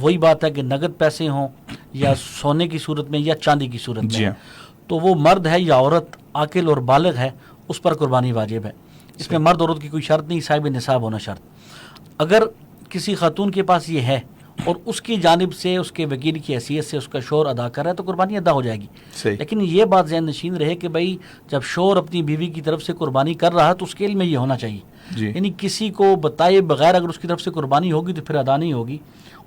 وہی بات ہے کہ نقد پیسے ہوں یا سونے کی صورت میں یا چاندی کی صورت میں، تو وہ مرد ہے یا عورت عاقل اور بالغ ہے اس پر قربانی واجب ہے. اس میں مرد عورت کی کوئی شرط نہیں، صاحب نصاب ہونا شرط. اگر کسی خاتون کے پاس یہ ہے اور اس کی جانب سے اس کے وکیل کی حیثیت سے اس کا شوہر ادا کر رہا ہے تو قربانی ادا ہو جائے گی. لیکن یہ بات ذہن نشین رہے کہ بھائی جب شوہر اپنی بیوی کی طرف سے قربانی کر رہا ہے تو اس کے علم میں یہ ہونا چاہیے. یعنی کسی کو بتائے بغیر اگر اس کی طرف سے قربانی ہوگی تو پھر ادا نہیں ہوگی.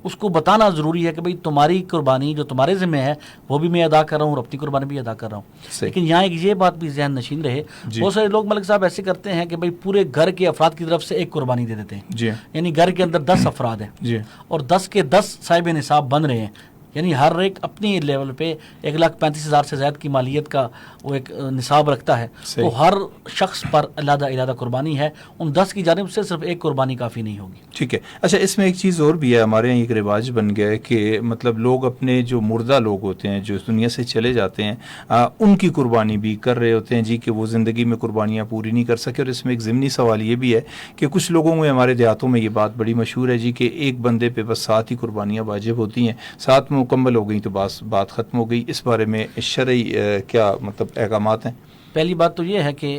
اس کو بتانا ضروری ہے کہ بھئی تمہاری قربانی جو تمہارے ذمہ ہے وہ بھی میں ادا کر رہا ہوں اور اپنی قربانی بھی ادا کر رہا ہوں. لیکن یہاں ایک یہ بات بھی ذہن نشین رہے، بہت سارے لوگ ملک صاحب ایسے کرتے ہیں کہ بھئی پورے گھر کے افراد کی طرف سے ایک قربانی دے دیتے ہیں. یعنی گھر کے اندر 10 افراد ہیں اور 10 کے 10 صاحب نصاب بن رہے ہیں. یعنی ہر ایک اپنی لیول پہ 1,35,000 سے زائد کی مالیت کا وہ ایک نصاب رکھتا ہے. تو ہر شخص پر علیحدہ علیحدہ قربانی ہے، ان 10 کی جانب سے صرف ایک قربانی کافی نہیں ہوگی. ٹھیک ہے. اچھا اس میں ایک چیز اور بھی ہے، ہمارے یہاں ایک رواج بن گیا ہے کہ مطلب لوگ اپنے جو مردہ لوگ ہوتے ہیں جو اس دنیا سے چلے جاتے ہیں ان کی قربانی بھی کر رہے ہوتے ہیں جی، کہ وہ زندگی میں قربانیاں پوری نہیں کر سکے. اور اس میں ایک ضمنی سوال یہ بھی ہے کہ کچھ لوگوں میں، ہمارے دیہاتوں میں یہ بات بڑی مشہور ہے جی کہ ایک بندے پہ بس 7 ہی قربانیاں واجب ہوتی ہیں، 7 مکمل ہو گئی تو بات ختم ہو گئی. اس بارے میں شرعی کیا مطلب احکامات ہیں؟ پہلی بات تو یہ ہے کہ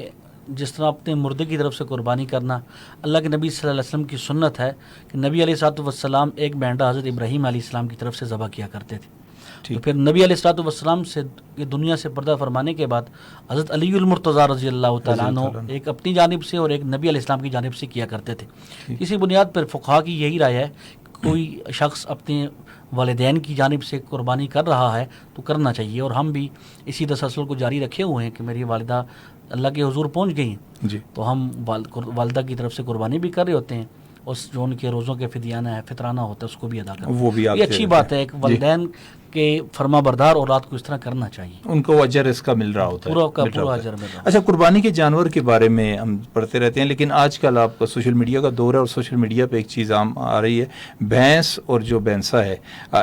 جس طرح اپنے مردے کی طرف سے قربانی کرنا اللہ کے نبی صلی اللہ علیہ وسلم کی سنت ہے کہ نبی علیہ الصلوۃ والسلام ایک مینڈا حضرت ابراہیم علیہ السلام کی طرف سے ذبح کیا کرتے تھے. تو پھر نبی علیہ الصلوۃ والسلام سے یہ دنیا سے پردہ فرمانے کے بعد حضرت علی المرتضیٰ رضی اللہ تعالیٰ عنہ ایک اپنی جانب سے اور ایک نبی علیہ السلام کی جانب سے کیا کرتے تھے. اسی بنیاد پر فقہا کی یہی رائے ہے کوئی شخص اپنے والدین کی جانب سے قربانی کر رہا ہے تو کرنا چاہیے. اور ہم بھی اسی تسلسل کو جاری رکھے ہوئے ہیں کہ میری والدہ اللہ کے حضور پہنچ گئی ہیں تو ہم والدہ کی طرف سے قربانی بھی کر رہے ہوتے ہیں، اور جو ان کے روزوں کے فطرانہ ہوتا ہے اس کو بھی ادا کرتے ہیں. وہ بھی یہ اچھی بات ہے، ایک والدین کے فرما بردار اور رات کو اس طرح کرنا چاہیے، ان کو اجر اس کا مل رہا ہوتا ہے، پورا اجر مل رہا. اچھا قربانی کے جانور کے بارے میں ہم پڑھتے رہتے ہیں، لیکن آج کل آپ کا سوشل میڈیا کا دور ہے اور سوشل میڈیا پہ ایک چیز عام آ رہی ہے، بھینس اور جو بھینسا ہے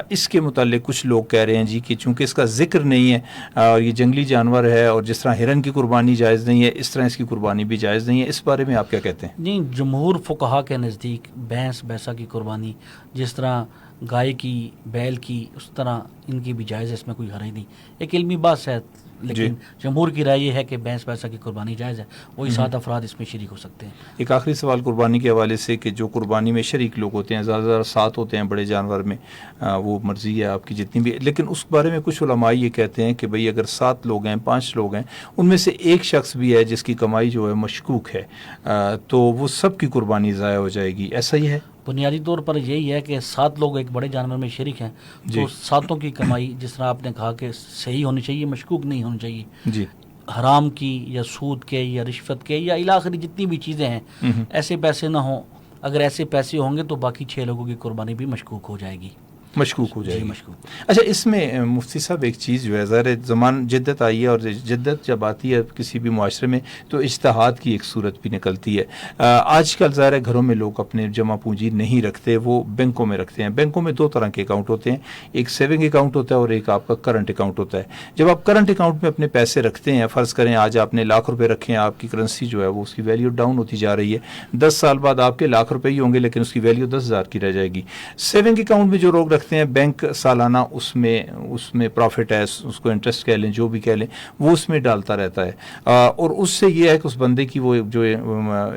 اس کے متعلق کچھ لوگ کہہ رہے ہیں جی کہ چونکہ اس کا ذکر نہیں ہے اور یہ جنگلی جانور ہے اور جس طرح ہرن کی قربانی جائز نہیں ہے اس طرح اس کی قربانی بھی جائز نہیں ہے. اس بارے میں آپ کیا کہتے ہیں؟ نہیں، جمہور فقہا کے نزدیک بھینس بھینسا کی قربانی جس طرح گائے کی بیل کی اس طرح ان کی بھی جائز ہے، اس میں کوئی حرج نہیں. ایک علمی بات ہے لیکن جمہور کی رائے یہ ہے کہ بھینس بھینسا کی قربانی جائز ہے، وہی 7 افراد اس میں شریک ہو سکتے ہیں. ایک آخری سوال قربانی کے حوالے سے کہ جو قربانی میں شریک لوگ ہوتے ہیں زیادہ 7 ہوتے ہیں بڑے جانور میں، وہ مرضی ہے آپ کی جتنی بھی، لیکن اس بارے میں کچھ علماء یہ کہتے ہیں کہ بھئی اگر 7 لوگ ہیں 5 لوگ ہیں ان میں سے ایک شخص بھی ہے جس کی کمائی جو ہے مشکوک ہے تو وہ سب کی قربانی ضائع ہو جائے گی، ایسا ہی ہے؟ بنیادی طور پر یہی ہے کہ 7 لوگ ایک بڑے جانور میں شریک ہیں تو 7 کی کمائی جس طرح آپ نے کہا کہ صحیح ہونی چاہیے، مشکوک نہیں ہونی چاہیے. حرام کی یا سود کے یا رشوت کے یا الاخری جتنی بھی چیزیں ہیں ایسے پیسے نہ ہوں. اگر ایسے پیسے ہوں گے تو باقی 6 لوگوں کی قربانی بھی مشکوک ہو جائے گی. مشکوک ہو جائے گی. اچھا اس میں مفتی صاحب ایک چیز جو ہے ظاہر زمان جدت آئی ہے اور جدت جب آتی ہے کسی بھی معاشرے میں تو اجتہاد کی ایک صورت بھی نکلتی ہے. آج کل ظاہر گھروں میں لوگ اپنے جمع پونجی نہیں رکھتے، وہ بینکوں میں رکھتے ہیں. بینکوں میں 2 طرح کے اکاؤنٹ ہوتے ہیں، ایک سیونگ اکاؤنٹ ہوتا ہے اور ایک آپ کا کرنٹ اکاؤنٹ ہوتا ہے. جب آپ کرنٹ اکاؤنٹ میں اپنے پیسے رکھتے ہیں، فرض کریں آج آپ نے لاکھ روپے رکھے ہیں، آپ کی کرنسی جو ہے وہ اس کی ویلیو ڈاؤن ہوتی جا رہی ہے، 10 سال بعد آپ کے لاکھ روپے ہی ہوں گے لیکن اس کی ویلیو 10,000 کی رہ جائے گی. سیونگ اکاؤنٹ میں جو لوگ رکھتے ہیں بینک سالانہ اس میں پروفٹ ہے، اس کو انٹرسٹ کہہ لیں جو بھی کہہ لیں، وہ اس میں ڈالتا رہتا ہے اور اس سے یہ ہے کہ اس بندے کی وہ جو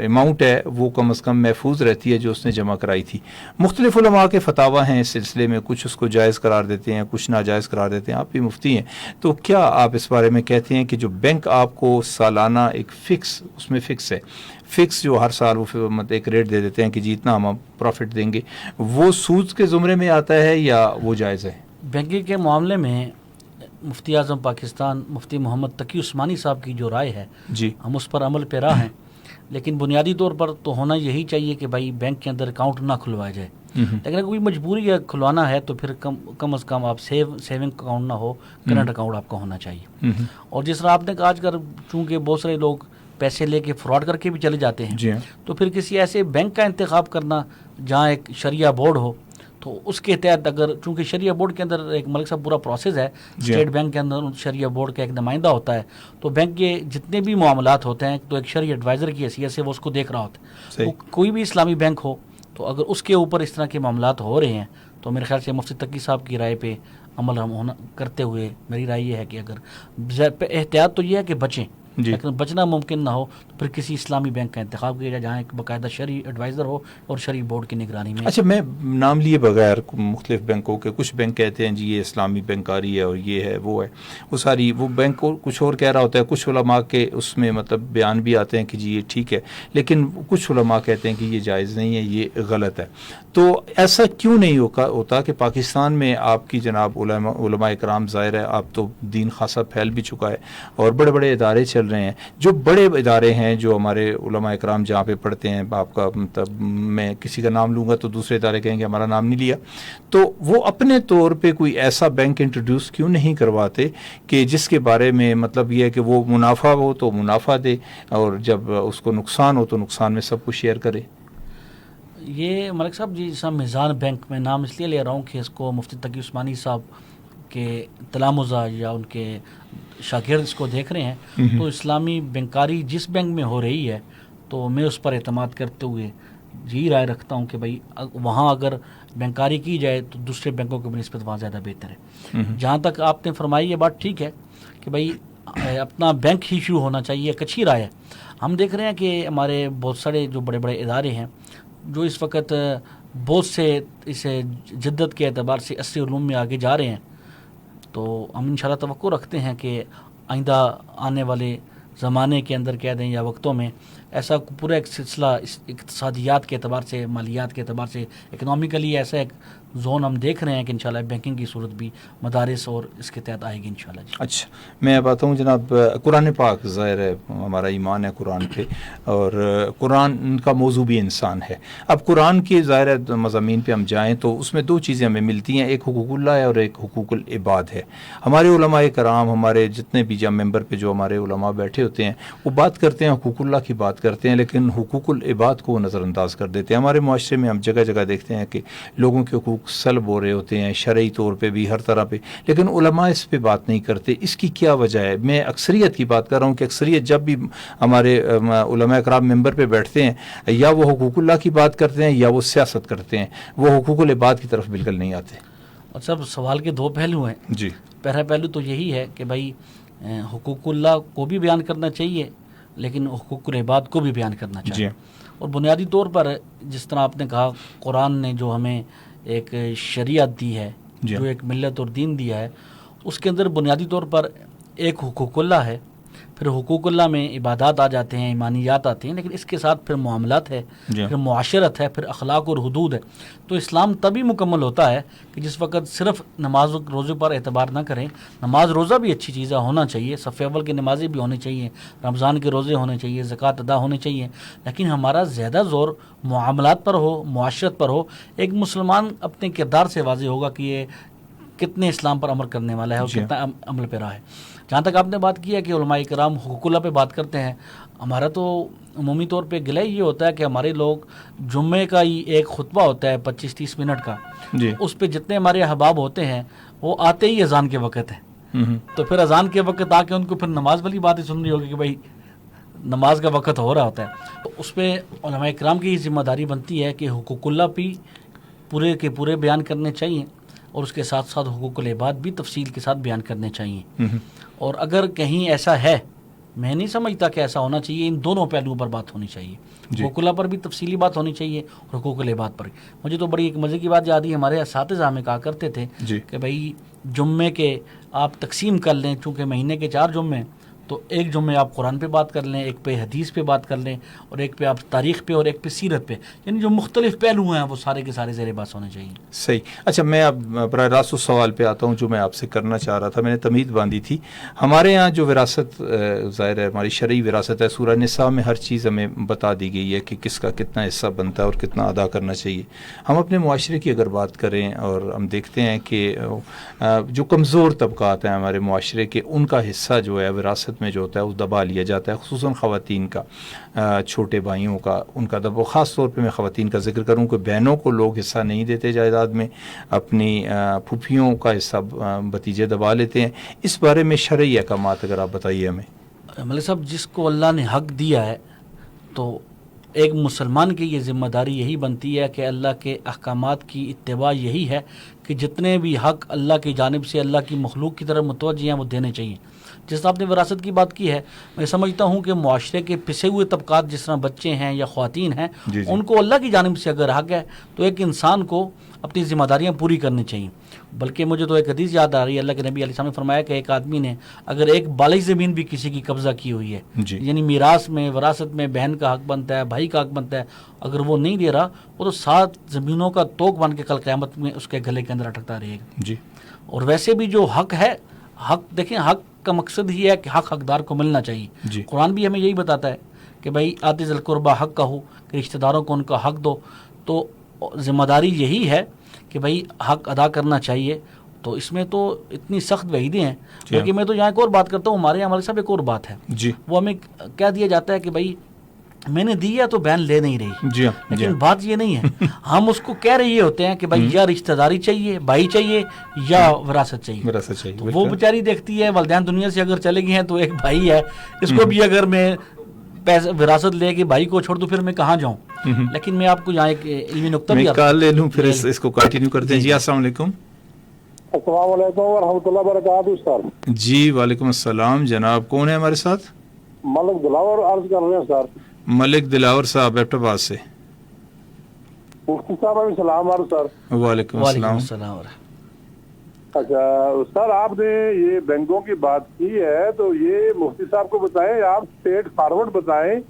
اماؤنٹ ہے وہ کم از کم محفوظ رہتی ہے جو اس نے جمع کرائی تھی. مختلف علماء کے فتاوی ہیں اس سلسلے میں، کچھ اس کو جائز قرار دیتے ہیں، کچھ ناجائز قرار دیتے ہیں. آپ بھی مفتی ہیں تو کیا آپ اس بارے میں کہتے ہیں کہ جو بینک آپ کو سالانہ ایک فکس، اس میں فکس ہے، فکس جو ہر سال وہ ایک ریٹ دے دیتے ہیں کہ جی اتنا ہم پروفٹ دیں گے، وہ سود کے زمرے میں آتا ہے یا وہ جائز ہے؟ بینکنگ کے معاملے میں مفتی اعظم پاکستان مفتی محمد تقی عثمانی صاحب کی جو رائے ہے ہم اس پر عمل پیرا ہیں، لیکن بنیادی طور پر تو ہونا یہی چاہیے کہ بھائی بینک کے اندر اکاؤنٹ نہ کھلوایا جائے. لیکن اگر کوئی مجبوری ہے کھلوانا ہے تو پھر کم از کم آپ سیونگ اکاؤنٹ نہ ہو، کرنٹ اکاؤنٹ آپ کا ہونا چاہیے. اور جس طرح آپ نے کہا آج کل چونکہ بہت سارے لوگ پیسے لے کے فراڈ کر کے بھی چلے جاتے ہیں تو پھر کسی ایسے بینک کا انتخاب کرنا جہاں ایک شریعہ بورڈ ہو تو اس کے تحت، اگر چونکہ شریعہ بورڈ کے اندر ایک ملک صاحب پورا پروسیس ہے، اسٹیٹ بینک کے اندر شریعہ بورڈ کا ایک نمائندہ ہوتا ہے تو بینک کے جتنے بھی معاملات ہوتے ہیں تو ایک شرعی ایڈوائزر کی حیثیت سے وہ اس کو دیکھ رہا ہوتا ہے. کوئی بھی اسلامی بینک ہو تو اگر اس کے اوپر اس طرح کے معاملات ہو رہے ہیں تو میرے خیال سے مفتی تقی صاحب کی رائے پہ عمل ہم ہونا کرتے ہوئے میری رائے یہ ہے کہ اگر احتیاط تو یہ ہے کہ بچیں، لیکن بچنا ممکن نہ ہو تو پھر کسی اسلامی بینک کا انتخاب کیا جائے جہاں ایک باقاعدہ شرعی ایڈوائزر ہو اور شرعی بورڈ کی نگرانی میں. اچھا، میں نام لیے بغیر مختلف بینکوں کے، کچھ بینک کہتے ہیں جی یہ اسلامی بینکاری ہے اور یہ ہے وہ ہے، وہ ساری وہ بینک کو کچھ اور کہہ رہا ہوتا ہے. کچھ علماء کے اس میں مطلب بیان بھی آتے ہیں کہ جی یہ ٹھیک ہے، لیکن کچھ علماء کہتے ہیں کہ یہ جائز نہیں ہے، یہ غلط ہے. تو ایسا کیوں نہیں ہوتا کہ پاکستان میں آپ کی جناب علماء اکرام، ظاہر ہے آپ تو دین خاصا پھیل بھی چکا ہے اور بڑے بڑے ادارے چل رہے ہیں، جو بڑے ادارے ہیں جو ہمارے علماء اکرام جہاں پہ پڑھتے ہیں، آپ کا مطلب میں کسی کا نام لوں گا تو دوسرے ادارے کہیں گے ہمارا نام نہیں لیا، تو وہ اپنے طور پہ کوئی ایسا بینک انٹروڈیوس کیوں نہیں کرواتے کہ جس کے بارے میں مطلب یہ ہے کہ وہ منافع ہو تو منافع دے اور جب اس کو نقصان ہو تو نقصان میں سب کچھ شیئر کرے. یہ ملک صاحب جی میزان بینک میں نام اس لیے لے رہا ہوں کہ اس کو مفتی تقی عثمانی صاحب کے تلامذہ یا ان کے شاگرد اس کو دیکھ رہے ہیں، تو اسلامی بینکاری جس بینک میں ہو رہی ہے تو میں اس پر اعتماد کرتے ہوئے یہی رائے رکھتا ہوں کہ بھائی وہاں اگر بینکاری کی جائے تو دوسرے بینکوں کی بنسبت وہاں زیادہ بہتر ہے. جہاں تک آپ نے فرمائی یہ بات ٹھیک ہے کہ بھائی اپنا بینک ہی شروع ہونا چاہیے، ایک اچھی رائے ہے. ہم دیکھ رہے ہیں کہ ہمارے بہت سارے جو بڑے بڑے ادارے ہیں جو اس وقت بہت سے اس جدت کے اعتبار سے عصری علوم میں آگے جا رہے ہیں، تو ہم انشاءاللہ توقع رکھتے ہیں کہ آئندہ آنے والے زمانے کے اندر کہہ دیں یا وقتوں میں ایسا پورا ایک سلسلہ اقتصادیات کے اعتبار سے، مالیات کے اعتبار سے، اکنامیکلی ایسا ایک زون ہم دیکھ رہے ہیں کہ انشاءاللہ بینکنگ کی صورت بھی مدارس اور اس کے تحت آئے گی انشاءاللہ. جی اچھا، میں اب آتا ہوں جناب قرآن پاک. ظاہر ہے ہمارا ایمان ہے قرآن پہ اور قرآن کا موضوع بھی انسان ہے. اب قرآن کے ظاہر مضامین پہ ہم جائیں تو اس میں دو چیزیں ہمیں ملتی ہیں، ایک حقوق اللہ ہے اور ایک حقوق العباد ہے. ہمارے علماء کرام، ہمارے جتنے بھی جب ممبر پہ جو ہمارے علماء بیٹھے ہوتے ہیں وہ بات کرتے ہیں، حقوق اللہ کی بات کرتے ہیں، لیکن حقوق العباد کو نظر انداز کر دیتے ہیں. ہمارے معاشرے میں ہم جگہ جگہ دیکھتے ہیں کہ لوگوں کے حقوق سلب ہو رہے ہوتے ہیں، شرعی طور پہ بھی، ہر طرح پہ، لیکن علماء اس پہ بات نہیں کرتے. اس کی کیا وجہ ہے؟ میں اکثریت کی بات کر رہا ہوں کہ اکثریت جب بھی ہمارے علماء کرام ممبر پہ بیٹھتے ہیں یا وہ حقوق اللہ کی بات کرتے ہیں یا وہ سیاست کرتے ہیں، وہ حقوق العباد کی طرف بالکل نہیں آتے. اور سب سوال کے دو پہلو ہیں. جی، پہلا پہلو تو یہی ہے کہ بھائی حقوق اللہ کو بھی بیان کرنا چاہیے لیکن حقوق العباد کو بھی بیان کرنا چاہیے. اور بنیادی طور پر جس طرح آپ نے کہا قرآن نے جو ہمیں ایک شریعت دی ہے، جو ایک ملت اور دین دیا ہے، اس کے اندر بنیادی طور پر ایک حقوق اللہ ہے، پھر حقوق اللہ میں عبادات آ جاتے ہیں، ایمانیات آتے ہیں، لیکن اس کے ساتھ پھر معاملات ہے، پھر معاشرت ہے، پھر اخلاق اور حدود ہے. تو اسلام تبھی مکمل ہوتا ہے کہ جس وقت صرف نماز و روزے پر اعتبار نہ کریں. نماز روزہ بھی اچھی چیز ہے، ہونا چاہیے، صف اول کی نمازیں بھی ہونی چاہیے، رمضان کے روزے ہونے چاہیے، زکوٰۃ ادا ہونے چاہیے، لیکن ہمارا زیادہ زور معاملات پر ہو، معاشرت پر ہو. ایک مسلمان اپنے کردار سے واضح ہوگا کہ یہ کتنے اسلام پر عمل کرنے والا ہے اور کتنا عمل پیرا ہے. جہاں تک آپ نے بات کی ہے کہ علماء کرام حقوق اللہ پہ بات کرتے ہیں، ہمارا تو عمومی طور پہ گلہ یہ ہوتا ہے کہ ہمارے لوگ جمعے کا ہی ایک خطبہ ہوتا ہے 25-30 منٹ کا، اس پہ جتنے ہمارے احباب ہوتے ہیں وہ آتے ہی اذان کے وقت ہے، تو پھر اذان کے وقت آ کے ان کو پھر نماز والی باتیں سن رہی ہوگی کہ بھائی نماز کا وقت ہو رہا ہوتا ہے. تو اس پہ علماء کرام کی ذمہ داری بنتی ہے کہ حقوق اللہ بھی پورے کے پورے بیان کرنے چاہیے اور اس کے ساتھ ساتھ حقوق العباد بھی تفصیل کے ساتھ بیان کرنے چاہیے. اور اگر کہیں ایسا ہے، میں نہیں سمجھتا کہ ایسا ہونا چاہیے، ان دونوں پہلوؤں پر بات ہونی چاہیے. حقوق اللہ پر بھی تفصیلی بات ہونی چاہیے اور حقوق العباد پر. مجھے تو بڑی ایک مزے کی بات یاد آئی، ہمارے اساتذہ ہمیں کہا کرتے تھے کہ بھائی جمعے کے آپ تقسیم کر لیں، چونکہ مہینے کے 4 جمعے، تو ایک جمعے آپ قرآن پہ بات کر لیں، ایک پہ حدیث پہ بات کر لیں، اور ایک پہ آپ تاریخ پہ اور ایک پہ سیرت پہ، یعنی جو مختلف پہلو ہیں وہ سارے کے سارے زیر بحث ہونے چاہیے. صحیح. اچھا، میں اب براہ راست اس سوال پہ آتا ہوں جو میں آپ سے کرنا چاہ رہا تھا. میں نے تمہید باندھی تھی. ہمارے یہاں جو وراثت ظاہر ہے ہماری شرعی وراثت ہے، سورہ نساء میں ہر چیز ہمیں بتا دی گئی ہے کہ کس کا کتنا حصہ بنتا ہے اور کتنا ادا کرنا چاہیے. ہم اپنے معاشرے کی اگر بات کریں اور ہم دیکھتے ہیں کہ جو کمزور طبقات ہیں ہمارے معاشرے کے، ان کا حصہ جو ہے وراثت میں جو ہوتا ہے وہ دبا لیا جاتا ہے، خصوصاً خواتین کا، چھوٹے بھائیوں کا، ان کا دبا. خاص طور پہ میں خواتین کا ذکر کروں کہ بہنوں کو لوگ حصہ نہیں دیتے جائیداد میں، اپنی پھوپھیوں کا حصہ بھتیجے دبا لیتے ہیں. اس بارے میں شرعی احکامات اگر آپ بتائیے ہمیں. ملک صاحب، جس کو اللہ نے حق دیا ہے تو ایک مسلمان کی یہ ذمہ داری یہی بنتی ہے کہ اللہ کے احکامات کی اتباع یہی ہے کہ جتنے بھی حق اللہ کی جانب سے اللہ کی مخلوق کی طرف متوجہ ہیں وہ دینے چاہیے. جس طرح آپ نے وراثت کی بات کی ہے، میں سمجھتا ہوں کہ معاشرے کے پسے ہوئے طبقات جس طرح بچے ہیں یا خواتین ہیں، ان کو اللہ کی جانب سے اگر حق ہے تو ایک انسان کو اپنی ذمہ داریاں پوری کرنی چاہیے. بلکہ مجھے تو ایک حدیث یاد آ رہی ہے، اللہ کے نبی علیہ السلام نے فرمایا کہ ایک آدمی نے اگر ایک بالغ زمین بھی کسی کی قبضہ کی ہوئی ہے، یعنی میراث میں وراثت میں بہن کا حق بنتا ہے، بھائی کا حق بنتا ہے، اگر وہ نہیں دے رہا وہ تو 7 زمینوں کا توق بن کے کل قیامت میں اس کے گلے کے اندر اٹکتا رہے گا. اور ویسے بھی جو حق ہے، حق دیکھیں، حق کا مقصد ہی ہے کہ حق حقدار کو ملنا چاہیے. قرآن بھی ہمیں یہی بتاتا ہے کہ بھائی آت ذی القربیٰ حق کا ہو، کہ رشتہ داروں کو ان کا حق دو. تو ذمہ داری یہی ہے کہ بھائی حق ادا کرنا چاہیے. تو اس میں تو اتنی سخت وعیدیں ہیں. بلکہ میں تو یہاں ایک اور بات کرتا ہوں، ہمارے یہاں ہمارے صاحب ایک اور بات ہے، وہ ہمیں کہہ دیا جاتا ہے کہ بھائی میں نے دی ہے تو بہن لے نہیں رہی. لیکن بات یہ نہیں ہے، ہم اس کو کہہ رہے ہوتے ہیں کہ بھائی یا رشتہ داری چاہیے، بھائی چاہیے، یا وراثت چاہیے. وہ بیچاری دیکھتی ہے والدین دنیا سے اگر چلے گئے ہیں تو ایک بھائی ہے، اس کو بھی اگر میں وراثت لے کے بھائی کو چھوڑ دوں پھر میں کہاں جاؤں. لیکن میں آپ کو یہاں ایک علمی نقطہ بھی کال لے لوں، پھر اس کو کنٹینیو کرتے ہیں. جی السلام علیکم. السلام علیکم ورحمۃ اللہ وبرکاتہ. سر جی وعلیکم السلام. جناب کون ہے ہمارے ساتھ؟ ملک دلاور عرض کر رہے ہیں. سر ملک دلاور صاحب ایبٹ آباد سے. مفتی صاحب ابھی سلام عرض. سر وعلیکم السلام. اچھا سر، آپ نے یہ بینکوں کی بات کی ہے تو یہ مفتی صاحب کو بتائیں، آپ اسٹیٹ فارورڈ بتائیں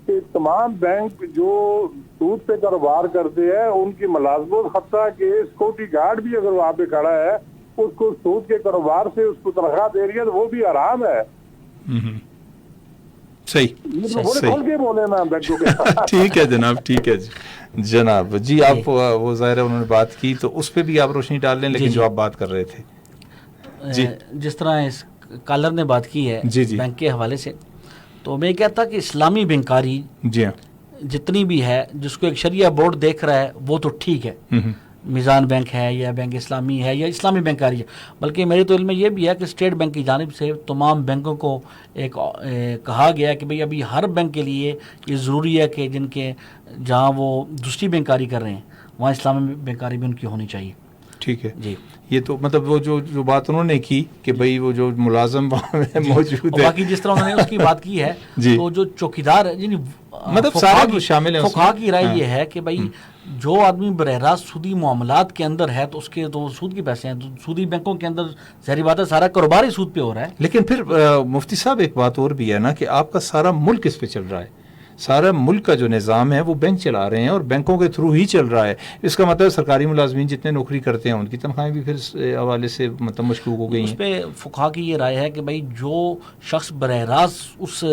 کہ تمام بینک جو سود پہ کاروبار کرتے ہیں ان کی ملازمت، حتیٰ کہ سیکورٹی گارڈ بھی اگر وہاں پہ کھڑا ہے اس کو سود کے کاروبار سے اس کو تنخواہ دے رہی ہے تو وہ بھی حرام ہے. ٹھیک ہے جناب، ٹھیک ہے جناب. جی آپ وہ ظاہر ہے انہوں نے بات کی تو اس پہ بھی آپ روشنی ڈال لیں، لیکن جو آپ بات کر رہے تھے جی جس طرح اس کالر نے بات کی ہے بینک کے حوالے سے، تو میں کہتا کہ اسلامی بینکاری جی ہاں جتنی بھی ہے جس کو ایک شریعہ بورڈ دیکھ رہا ہے وہ تو ٹھیک ہے، میزان بینک ہے یا بینک اسلامی ہے یا اسلامی بینکاری ہے. بلکہ میرے تو علم میں یہ بھی ہے کہ اسٹیٹ بینک کی جانب سے تمام بینکوں کو ایک کہا گیا ہے کہ بھئی ابھی ہر بینک کے لیے یہ ضروری ہے کہ جن کے جہاں وہ دوسری بینکاری کر رہے ہیں وہاں اسلامی بینکاری بھی ان کی ہونی چاہیے. ٹھیک ہے جی. یہ تو مطلب وہ جو بات انہوں نے کی کہ بھئی وہ جو ملازم موجود ہے، باقی جس طرح انہوں نے اس کی بات کی ہے تو جو چوکیدار ہے، یعنی مطلب سارے شامل ہیں. فقہا کی رائے یہ ہے کہ بھئی جو آدمی براہ راست سودی معاملات کے اندر ہے تو اس کے تو سود کے پیسے ہیں، تو سودی بینکوں کے اندر ظاہری بات ہے سارا کاروبار ہی سود پہ ہو رہا ہے. لیکن پھر مفتی صاحب ایک بات اور بھی ہے نا کہ آپ کا سارا ملک اس پہ چل رہا ہے، سارا ملک کا جو نظام ہے وہ بینک چلا رہے ہیں اور بینکوں کے تھرو ہی چل رہا ہے. اس کا مطلب سرکاری ملازمین جتنے نوکری کرتے ہیں ان کی تنخواہیں بھی پھر اس حوالے سے مطلب مشکوک ہو گئی ہیں. اس پہ فقہا کی یہ رائے ہے کہ بھئی جو شخص براہ راست اس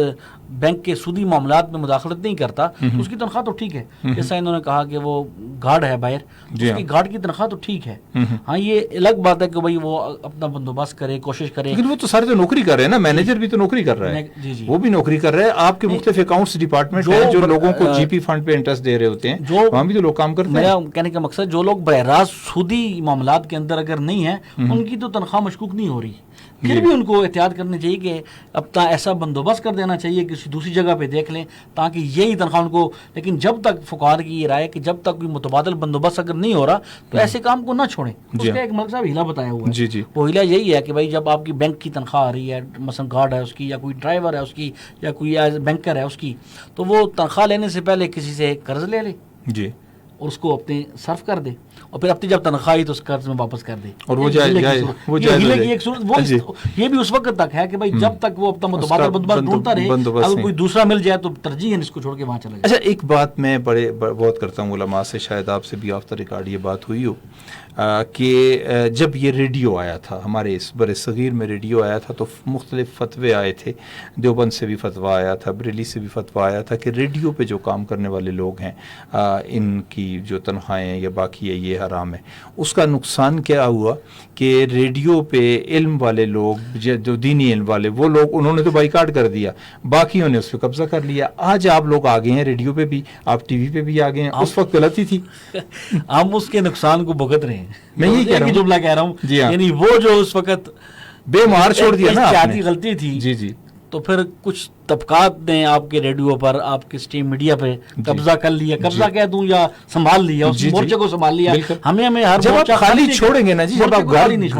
بینک کے سودی معاملات میں مداخلت نہیں کرتا اس کی تنخواہ تو ٹھیک ہے. جیسا انہوں نے کہا کہ وہ گارڈ ہے باہر، اس کی گارڈ کی تنخواہ تو ٹھیک ہے. ہاں یہ الگ بات ہے کہ بھئی وہ اپنا بندوبست کرے، کوشش کرے. لیکن وہ تو سارے تو نوکری کر رہے ہیں نا، مینیجر بھی تو نوکری کر رہا ہے، وہ بھی نوکری کر رہا ہے. آپ کے مختلف اکاؤنٹس ڈپارٹمنٹ ہیں جو لوگوں کو جی پی فنڈ پہ انٹرسٹ دے رہے ہوتے ہیں، وہاں بھی تو لوگ کام کرتے ہیں. میرا کہنے کا مقصد جو لوگ براہ راست سودی معاملات کے اندر اگر نہیں ہیں ان کی تو تنخواہ مشکوک نہیں ہو رہی. پھر بھی ان کو احتیاط کرنی چاہیے کہ اب ایسا بندوبست کر دینا چاہیے کسی دوسری جگہ پہ دیکھ لیں تاکہ یہی تنخواہ ان کو. لیکن جب تک فقہا کی یہ رائے کہ جب تک کوئی متبادل بندوبست اگر نہیں ہو رہا تو ایسے کام کو نہ چھوڑیں. اس کا ایک ملک صاحب ہیلا بتایا ہوا ہے، وہ ہیلا یہی ہے کہ بھائی جب آپ کی بینک کی تنخواہ آ رہی ہے، مثلا گارڈ ہے اس کی یا کوئی ڈرائیور ہے اس کی یا کوئی بینکر ہے اس کی، تو وہ تنخواہ لینے سے پہلے کسی سے قرض لے لے جی اور اس کو اپنے صرف کر دے اور پھر اپنی جب تنخواہ آئی تو اس قرض میں واپس کر دے. اور وہ یہ بھی اس وقت تک ہے کہ بھائی جب تک وہ اپنا متبادل بندوبست ڈھونڈتا رہے، اگر کوئی دوسرا مل جائے تو ترجیح اس کو چھوڑ کے وہاں چلا جائے. اچھا ایک بات میں بہت کرتا ہوں علماء سے، شاید آپ سے بھی آف دا ریکارڈ یہ بات ہوئی ہو کہ جب یہ ریڈیو آیا تھا ہمارے اس بر صغیر میں، ریڈیو آیا تھا تو مختلف فتوے آئے تھے. دیوبند سے بھی فتویٰ آیا تھا، بریلی سے بھی فتویٰ آیا تھا کہ ریڈیو پہ جو کام کرنے والے لوگ ہیں ان کی جو تنخواہیں یا باقی ہے یہ حرام ہے. اس کا نقصان کیا ہوا کہ ریڈیو پہ علم والے لوگ جو دینی علم والے وہ لوگ انہوں نے تو بائیکاٹ کر دیا، باقیوں نے اس پہ قبضہ کر لیا. آج آپ لوگ آگے ہیں ریڈیو پہ بھی، آپ ٹی وی پہ بھی آگے ہیں. اس وقت غلطی تھی، ہم اس کے نقصان کو بھگت رہے ہیں. میں یہی کہہ رہا ہوں، جملہ کہہ رہا ہوں جی ہاں، یعنی وہ جو اس وقت بے مار چھوڑ دیا نا، احتیاطی غلطی تھی جی جی، تو پھر کچھ طبقات نے آپ کے ریڈیو پر, آپ کے سٹریم میڈیا پہ قبضہ کر لیا, قبضہ کہہ دوں یا سنبھال لیا, اس مورچے کو سنبھال لیا. ہمیں ہر جب آپ خالی چھوڑیں گے نا جی, جب آپ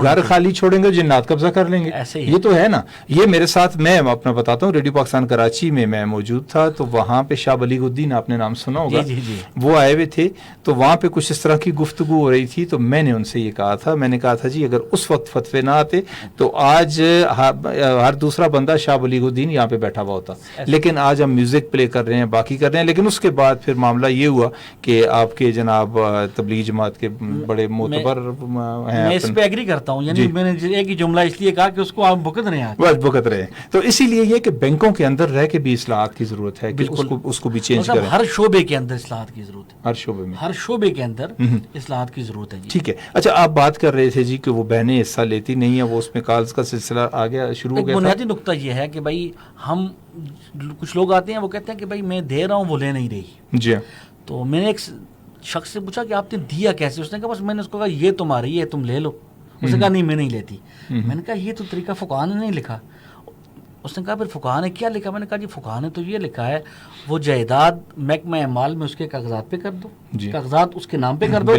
گھر خالی چھوڑیں گے جنات قبضہ کر لیں گے. یہ تو ہے نا. یہ میرے ساتھ, میں اپنا بتاتا ہوں, ریڈیو پاکستان کراچی میں موجود تھا, تو وہاں پہ شاہ ولی الدین, آپ نے نام سنا ہوگا, وہ آئے ہوئے تھے, تو وہاں پہ کچھ اس طرح کی گفتگو ہو رہی تھی. تو میں نے ان سے یہ کہا تھا, میں نے کہا تھا جی اگر اس وقت فتوے نہ آتے تو آج ہر دوسرا بندہ شاہ ولی الدین یہاں پہ بیٹھا ہوا ہوتا. لیکن آج ہم میوزک پلے کر رہے ہیں, باقی کر رہے ہیں. لیکن اس کے بعد پھر معاملہ یہ ہوا کہ آپ کے جناب تبلیغ جماعت کے بڑے معتبر ہیں. میں اس پہ ایگری کرتا ہوں, یعنی میں نے ایک ہی جملہ اس لیے کہا کہ اس کو آپ بھگت رہے ہیں, بس بھگت رہے ہیں. تو اسی لیے یہ کہ بینکوں کے اندر رہ کے بھی اصلاحات کی ضرورت ہے, کہ اس کو بھی چینج کریں. ہر شعبے کے اندر اصلاحات کی ضرورت ہے, ہر شعبے میں, ہر شعبے کے اندر اصلاحات کی ضرورت ہے. ٹھیک ہے. اچھا, آپ بات کر رہے تھے جی کہ وہ بہنیں حصہ لیتی نہیں ہیں, وہ اس میں کالز کا سلسلہ آ گیا, شروع ہو گیا. بنیادی نقطہ یہ ہے کہ بھائی ہم کچھ لوگ آتے ہیں, وہ کہتے ہیں کہ بھائی میں دے رہا ہوں, وہ لے نہیں رہی. جی. تو میں نے ایک شخص سے پوچھا کہ آپ نے دیا کیسے؟ اس نے کہا بس میں نے اس کو کہا یہ تمہاری ہے, تم لے لو. اس نے کہا نہیں میں نہیں لیتی. میں نے کہا یہ تو طریقہ فقہاء نے نہیں لکھا. اس نے کہا پھر فقہاء نے کیا لکھا؟ میں نے کہا جی فقہاء نے تو یہ لکھا ہے, وہ جائیداد محکمہ اعمال میں اس کے کاغذات پہ کر دو, کاغذات اس کے نام پہ کر دو,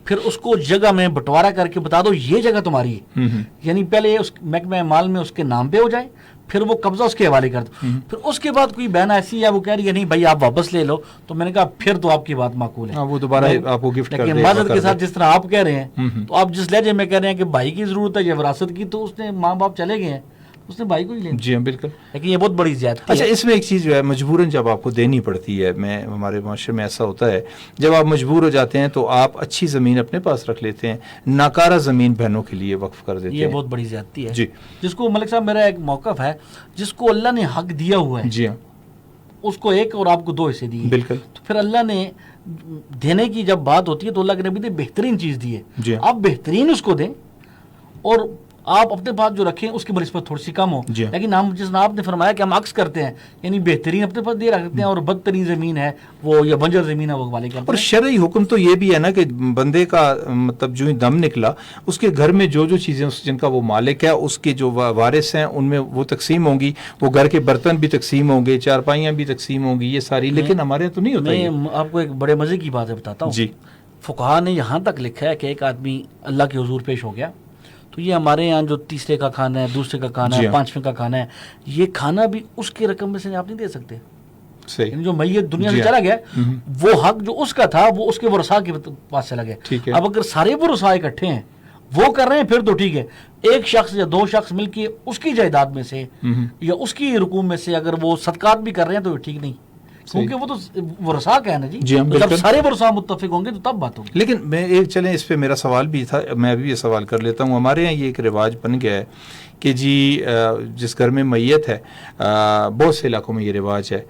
پھر اس کو جگہ میں بٹوارا کر کے بتا دو یہ جگہ تمہاری ہے. یعنی پہلے اس محکمہ اعمال میں اس کے نام پہ ہو جائے, پھر وہ قبضہ اس کے حوالے کر دو. پھر اس کے بعد کوئی بہن ایسی ہے وہ کہہ رہی ہے نہیں بھائی آپ واپس لے لو, تو میں نے کہا پھر تو آپ کی بات معقول ہے, وہ دوبارہ آپ کو گفٹ کر دے. لیکن معذرت کے ساتھ جس طرح آپ کہہ رہے ہیں, تو آپ جس لہجے میں کہہ رہے ہیں کہ بھائی کی ضرورت ہے یا وراثت کی, تو اس نے ماں باپ چلے گئے ہیں, اس نے بھائی کو ہی لیا. جی ہاں بالکل. لیکن یہ بہت بڑی زیادتی ہے. اچھا, اس میں ایک چیز جو ہے مجبوراً جب آپ کو دینی پڑتی ہے, ہمارے معاشرے میں ایسا ہوتا ہے, جب آپ مجبور ہو جاتے ہیں تو آپ اچھی زمین اپنے پاس رکھ لیتے ہیں, ناکارہ زمین بہنوں کے لیے وقف کر دیتے ہیں. یہ بہت بڑی زیادتی ہے. جی. جس کو ملک صاحب, میرا ایک موقف ہے, جس کو اللہ نے حق دیا ہوا ہے, جی ہاں, اس کو ایک اور آپ کو 2 حصے دیے. بالکل. تو پھر اللہ نے دینے کی جب بات ہوتی ہے تو اللہ کے نبی نے بہترین چیز دی ہے. جی. آپ بہترین اس کو دیں, اور آپ اپنے پاس جو رکھیں اس کی بنسبت تھوڑی سی کم ہو. لیکن ہم جس آپ نے فرمایا کہ ہم عکس کرتے ہیں, یعنی بہترین اپنے پاس دے رکھتے ہیں, اور بدترین زمین ہے وہ یا بنجر زمین ہے وہ والے کرتے ہیں. اور شرعی حکم تو یہ بھی ہے نا کہ بندے کا مطلب جو ہی دم نکلا, اس کے گھر میں جو چیزیں جن کا وہ مالک ہے, اس کے جو وارث ہیں ان میں وہ تقسیم ہوں گی, وہ گھر کے برتن بھی تقسیم ہوں گے, چارپائیاں بھی تقسیم ہوں گی, یہ ساری. لیکن ہمارے یہاں تو نہیں ہوتا. میں آپ کو ایک بڑے مزے کی بات بتاتا ہوں. جی. فقہاء نے یہاں تک لکھا ہے کہ ایک آدمی اللہ کے حضور پیش ہو گیا, تو یہ ہمارے یہاں جو تیسرے کا کھانا ہے, دوسرے کا کھانا ہے, 5ویں کا کھانا ہے, یہ کھانا بھی اس کی رقم میں سے آپ نہیں دے سکتے. صحیح. جو میت دنیا سے چلا گیا, وہ حق جو اس کا تھا وہ اس کے ورثاء کے پاس چلا گیا. اب اگر سارے ورثاء اکٹھے ہیں, وہ کر رہے ہیں, پھر تو ٹھیک ہے. ایک شخص یا 2 شخص مل کے اس کی جائیداد میں سے یا اس کی رقوم میں سے اگر وہ صدقات بھی کر رہے ہیں تو ٹھیک نہیں, کیونکہ وہ تو ورثاء کا ہے نا جی. جب سارے ورثاء متفق ہوں گے تو تب بات ہوگی. لیکن میں ایک چلیں اس پہ میرا سوال بھی تھا, میں بھی یہ سوال کر لیتا ہوں. ہمارے یہاں یہ ایک رواج بن گیا ہے کہ جی جس گھر میں میت ہے, بہت سے علاقوں میں یہ رواج ہے,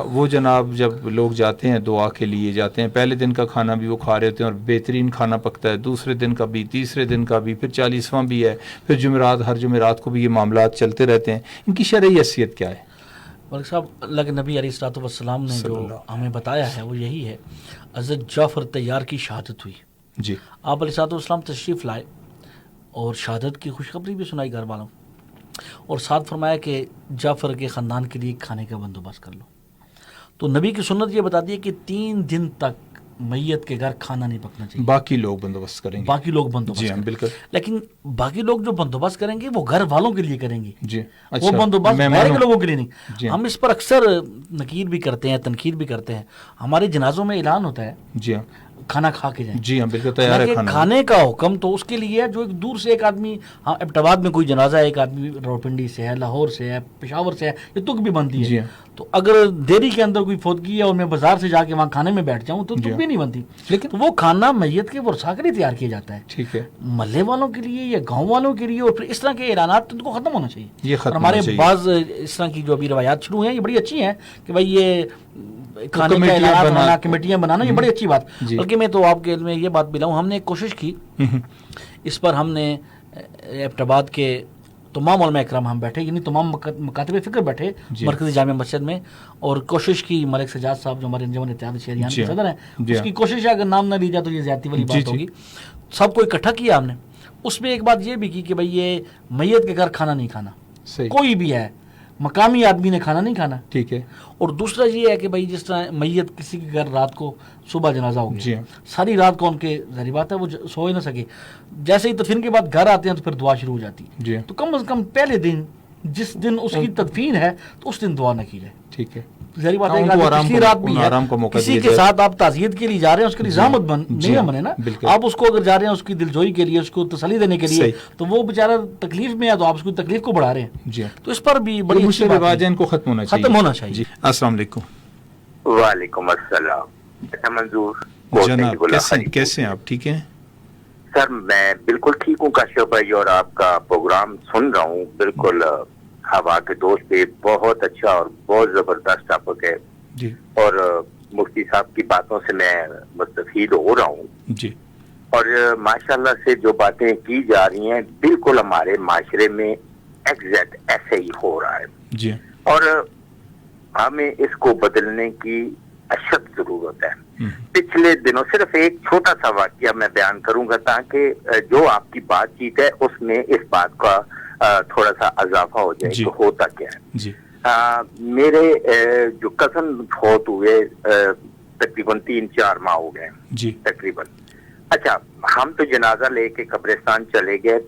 وہ جناب جب لوگ جاتے ہیں دعا کے لیے جاتے ہیں, پہلے دن کا کھانا بھی وہ کھا رہے ہوتے ہیں اور بہترین کھانا پکتا ہے, دوسرے دن کا بھی, تیسرے دن کا بھی, پھر 40واں بھی ہے, پھر جمعرات, ہر جمعرات کو بھی یہ معاملات چلتے رہتے ہیں. ان کی شرعی حیثیت کیا ہے؟ ملک صاحب, اللہ کے نبی علیہ الصلوۃ والسلام نے جو ہمیں بتایا ہے وہ یہی ہے. حضرت جعفر طیار کی شہادت ہوئی. جی. آپ علیہ الصلوۃ والسلام تشریف لائے اور شہادت کی خوشخبری بھی سنائی گھر والوں, اور ساتھ فرمایا کہ جعفر کے خاندان کے لیے کھانے کا بندوبست کر لو. تو نبی کی سنت یہ بتاتی ہے کہ 3 دن تک میت کے گھر کھانا نہیں پکنا چاہیے. باقی لوگ بندوبست کریں گے. باقی لوگ بندوبست. جی ہاں بالکل. لیکن باقی لوگ جو بندوبست کریں گے وہ گھر والوں کے لیے کریں گے. جی. وہ بندوبست باہر کے لوگوں کے لیے نہیں. جی. ہم اس پر اکثر نکیر بھی کرتے ہیں, تنقید بھی کرتے ہیں. ہمارے جنازوں میں اعلان ہوتا ہے جی ہاں کھانا کھا کے جائیں. جی ہاں بالکل تیار ہے کھانا. کھانے کا حکم تو اس کے لیے ہے جو ایک دور سے ایک آدمی, ہاں ایبٹ آباد میں کوئی جنازہ ہے, ایک آدمی راولپنڈی سے ہے, لاہور سے ہے, پشاور سے ہے, یہ تک بھی بنتی ہے. جی ہاں. تو اگر دیری کے اندر کوئی فوتگی ہے اور میں بازار سے جا کے وہاں کھانے میں بیٹھ جاؤں تو تک بھی نہیں بنتی. لیکن تو وہ کھانا میت کے ورثاء کے لیے تیار کیا جاتا ہے. ٹھیک ہے. محلے والوں کے لیے یا گاؤں والوں کے لیے, اور پھر اس طرح کے اعلانات ان کو ختم ہونا چاہیے. یہ ختم ہمارے بعض اس طرح کی جو ابھی روایات شروع ہیں یہ بڑی اچھی ہیں کہ بھائی یہ کھانے کا اعلانات بنانا, کمیٹیاں بنانا, یہ بڑی اچھی بات. بلکہ میں تو آپ کے علم میں یہ بات بھی لاؤں, ہم نے ایک کوشش کی اس پر, ہم نے ایبٹ آباد کے تمام علماء اکرام ہم بیٹھے, یعنی تمام مکاتب فکر بیٹھے مرکزی جامع مسجد میں, اور کوشش کی. ملک سجاد صاحب جو ہمارے انجمن اتحاد شہریان کے صدر ہیں, اس کی کوشش ہے, اگر نام نہ لی جائے تو یہ زیادتی والی بات ہوگی. سب کو اکٹھا کیا ہم نے. اس میں ایک بات یہ بھی کی کہ بھئی یہ میت کے گھر کھانا نہیں کھانا, کوئی بھی ہے, مقامی آدمی نے کھانا نہیں کھانا. ٹھیک ہے. اور دوسرا یہ ہے کہ بھائی جس طرح میت کسی کے گھر رات کو صبح جنازہ ہو جی گیا, ساری رات کو ان کے ظاہری بات ہے وہ سو ہی نہ سکے, جیسے ہی تدفین کے بعد گھر آتے ہیں تو پھر دعا شروع ہو جاتی ہے. جی. تو کم از کم پہلے دن جس دن اس کی تدفین ہے تو اس دن دعا نہ کی جائے. ٹھیک ہے. ظاہری بات ہے پچھلی رات بھی ہے, کسی کے ساتھ آپ تعزیت کے لیے جا رہے ہیں اس کے لیے زحمت نہیں بنے نا. آپ اس کو اگر جا رہے ہیں اس کی دلجوئی کے لیے, اس کو تسلی دینے کے لیے, تو وہ بیچارہ تکلیف میں ہے تو آپ اس کی تکلیف کو بڑھا رہے ہیں. جی. تو اس پر بھی بڑی اچھی بات ہے, ان کو ختم ہونا چاہیے. جی. السلام علیکم. وعلیکم السلام. منظور جناب کیسے ہیں آپ؟ ٹھیک ہیں سر, میں بالکل ٹھیک ہوں کاشف بھائی, اور آپ کا پروگرام سن رہا ہوں. بالکل ہوا کے دوست پہ بہت اچھا اور بہت زبردست ٹاپک ہے. جی. اور مفتی صاحب کی باتوں سے میں مستفید ہو رہا ہوں. جی. اور ماشاءاللہ سے جو باتیں کی جا رہی ہیں بالکل ہمارے معاشرے میں ایگزیکٹ ایسے ہی ہو رہا ہے. جی. اور ہمیں اس کو بدلنے کی اشد ضرورت ہے. پچھلے دنوں صرف ایک چھوٹا سا واقعہ میں بیان کروں گا تاکہ جو آپ کی بات چیت ہے اس میں اس بات کا تھوڑا سا اضافہ ہو جائے. جی. کہ ہوتا کیا ہے. جی. میرے جو کزن فوت ہوئے تقریباً 3-4 ماہ ہو گئے. جی. تقریباً. اچھا, ہم تو جنازہ لے کے قبرستان چلے گئے.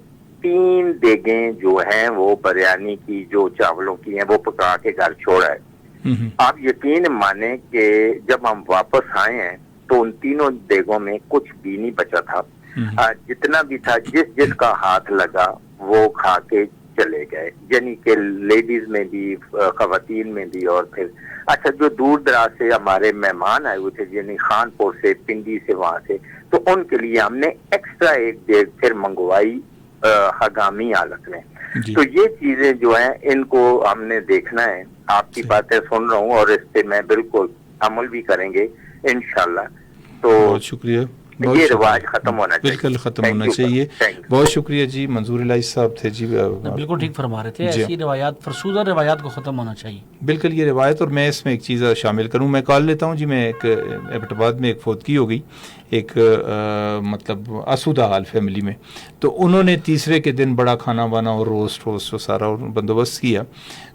3 دیگیں جو ہیں وہ بریانی کی جو چاولوں کی ہیں وہ پکا کے گھر چھوڑا ہے. آپ یقین مانیں کہ جب ہم واپس آئے ہیں تو ان 3 دیگوں میں کچھ بھی نہیں بچا تھا. جتنا بھی تھا جس کا ہاتھ لگا وہ کھا کے چلے گئے. یعنی کہ لیڈیز میں بھی, خواتین میں بھی. اور پھر اچھا, جو دور دراز سے ہمارے مہمان آئے ہوئے تھے, یعنی خان پور سے, پنڈی سے, وہاں سے, تو ان کے لیے ہم نے ایکسٹرا ایک دیگ پھر منگوائی ہنگامی حالت میں. جی. تو یہ چیزیں جو ہیں ان کو ہم نے دیکھنا ہے. آپ کی باتیں سن رہا ہوں اور اس پہ میں بالکل عمل بھی کریں گے انشاءاللہ. تو بہت شکریہ. یہ رواج ختم ہونا چاہیے. بالکل ختم ہونا چاہیے. بہت شکریہ جی. منظور الہی صاحب تھے جی. بالکل ٹھیک فرما رہے تھے. ایسی روایات, فرسودہ روایات کو ختم ہونا چاہیے. بالکل یہ روایت. اور میں اس میں ایک چیز شامل کروں, میں کال لیتا ہوں جی. میں ایک ایبٹ آباد میں ایک فوتگی ہو گئی, ایک مطلب آسودہ حال فیملی میں. تو انہوں نے تیسرے کے دن بڑا کھانا بانا اور روسٹ سارا بندوبست کیا.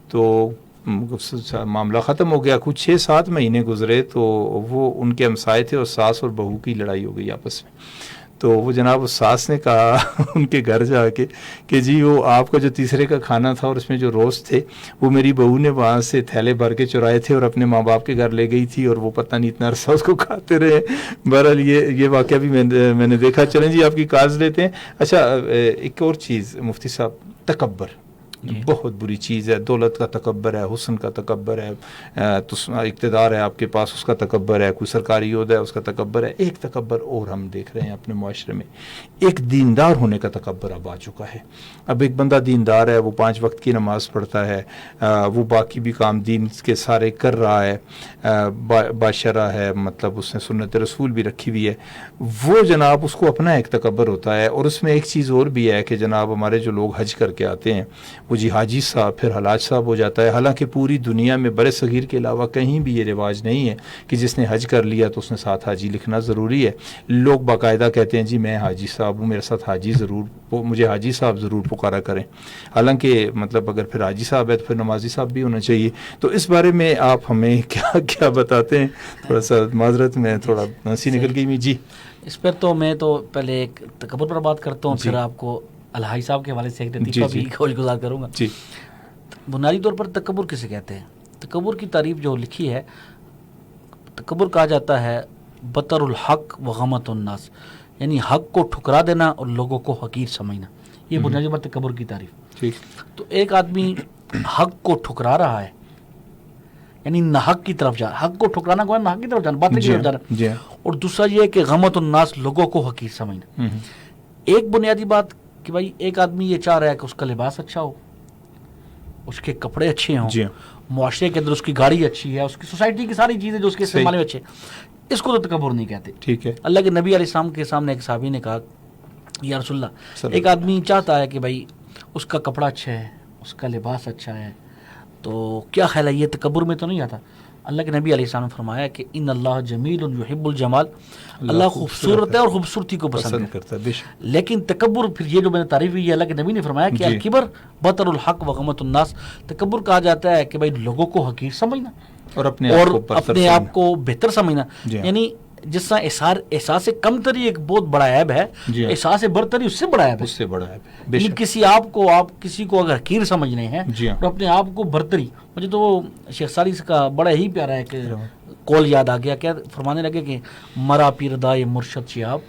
تو معاملہ ختم ہو گیا. کچھ 6-7 مہینے گزرے تو وہ ان کے ہمسائے تھے اور ساس اور بہو کی لڑائی ہو گئی آپس میں. تو وہ جناب اس ساس نے کہا ان کے گھر جا کے کہ جی وہ آپ کا جو تیسرے کا کھانا تھا اور اس میں جو روسٹ تھے وہ میری بہو نے وہاں سے تھیلے بھر کے چرائے تھے اور اپنے ماں باپ کے گھر لے گئی تھی, اور وہ پتہ نہیں اتنا عرصہ اس کو کھاتے رہے. بہرحال یہ واقعہ بھی میں نے دیکھا. چلیں جی, آپ کی کاز لیتے ہیں. اچھا, ایک اور چیز مفتی صاحب, تکبر بہت بری چیز ہے. دولت کا تکبر ہے, حسن کا تکبر ہے, اقتدار ہے آپ کے پاس اس کا تکبر ہے, کوئی سرکاری عہدہ ہے اس کا تکبر ہے. ایک تکبر اور ہم دیکھ رہے ہیں اپنے معاشرے میں, ایک دیندار ہونے کا تکبر اب آ چکا ہے. اب ایک بندہ دیندار ہے, وہ 5 وقت کی نماز پڑھتا ہے, وہ باقی بھی کام دین کے سارے کر رہا ہے, باشرہ ہے, مطلب اس نے سنت رسول بھی رکھی ہوئی ہے. وہ جناب اس کو اپنا ایک تکبر ہوتا ہے. اور اس میں ایک چیز اور بھی ہے کہ جناب ہمارے جو لوگ حج کر کے آتے ہیں وہ جی حاجی صاحب پھر حلاج صاحب ہو جاتا ہے. حالانکہ پوری دنیا میں بر صغیر کے علاوہ کہیں بھی یہ رواج نہیں ہے کہ جس نے حج کر لیا تو اس نے ساتھ حاجی لکھنا ضروری ہے. لوگ باقاعدہ کہتے ہیں جی میں حاجی صاحب ہوں, میرے ساتھ حاجی مجھے حاجی صاحب ضرور پکارا کریں. حالانکہ مطلب اگر پھر حاجی صاحب ہے تو پھر نمازی صاحب بھی ہونا چاہیے. تو اس بارے میں آپ ہمیں کیا بتاتے ہیں؟ تھوڑا سا معذرت میں تھوڑا ہنسی نکل گئی. جی اس پر تو میں تو پہلے ایک تکبر پر بات کرتا ہوں, پھر آپ کو الہائی صاحب کے حوالے سے ایک لطیفہ بھی کھوج گزار کروں گا. جی. بنیادی طور پر تکبر کسے کہتے ہیں؟ تکبر کی تعریف جو لکھی ہے, تکبر کہا جاتا ہے بطر الحق و غمت الناس, یعنی حق کو ٹھکرا دینا اور لوگوں کو حقیر سمجھنا. یہ بنیادی طور پر تکبر کی تعریف. تو ایک آدمی حق کو ٹھکرا رہا ہے, یعنی ناحق کی طرف جا, حق کو ٹھکرانا کو ناحق کی طرف جانا, باطل کی طرف جانا. اور دوسرا یہ ہے کہ غمت الناس, لوگوں کو حقیر سمجھنا. ایک بنیادی بات کہ بھائی ایک آدمی یہ چاہ رہا ہے کہ اس کا لباس اچھا ہو, اس کے کپڑے اچھے ہوں, معاشرے کے اندر اس کی گاڑی اچھی ہے, اس کی سوسائٹی کی ساری چیزیں جو اس کے استعمال میں اچھے, اس کو تو تکبر نہیں کہتے. ٹھیک ہے. اللہ کے نبی علیہ السلام کے سامنے ایک صحابی نے کہا یا رسول اللہ, ایک آدمی چاہتا ہے کہ بھائی اس کا کپڑا اچھا ہے, اس کا لباس اچھا ہے, تو کیا خیال ہے یہ تکبر میں تو نہیں آتا؟ اللہ کے نبی علیہ السلام نے فرمایا کہ ان اللہ جمیل یحب الجمال، اللہ خوبصورت ہے اور خوبصورتی کو پسند کرتا ہے، لیکن تکبر، پھر یہ جو میں نے تعریف کی، اللہ کے نبی نے فرمایا کہ الکبر بطر الحق وغمت الناس، تکبر کہا جاتا ہے کہ بھائی لوگوں کو حقیر سمجھنا اور اپنے آپ کو بہتر سمجھنا، یعنی جس طرح احساس کمتری ایک بہت بڑا عیب ہے، احساس برتری اس سے بڑا عیب ہے، کسی آپ کسی کو اگر حقیر سمجھنے ہیں اور اپنے آپ کو برتری، مجھے تو وہ شیخ سالی کا بڑا ہی پیارا ہے کہ قول یاد آ گیا، کیا فرمانے لگے کہ مرا پیر دائے مرشد شہاب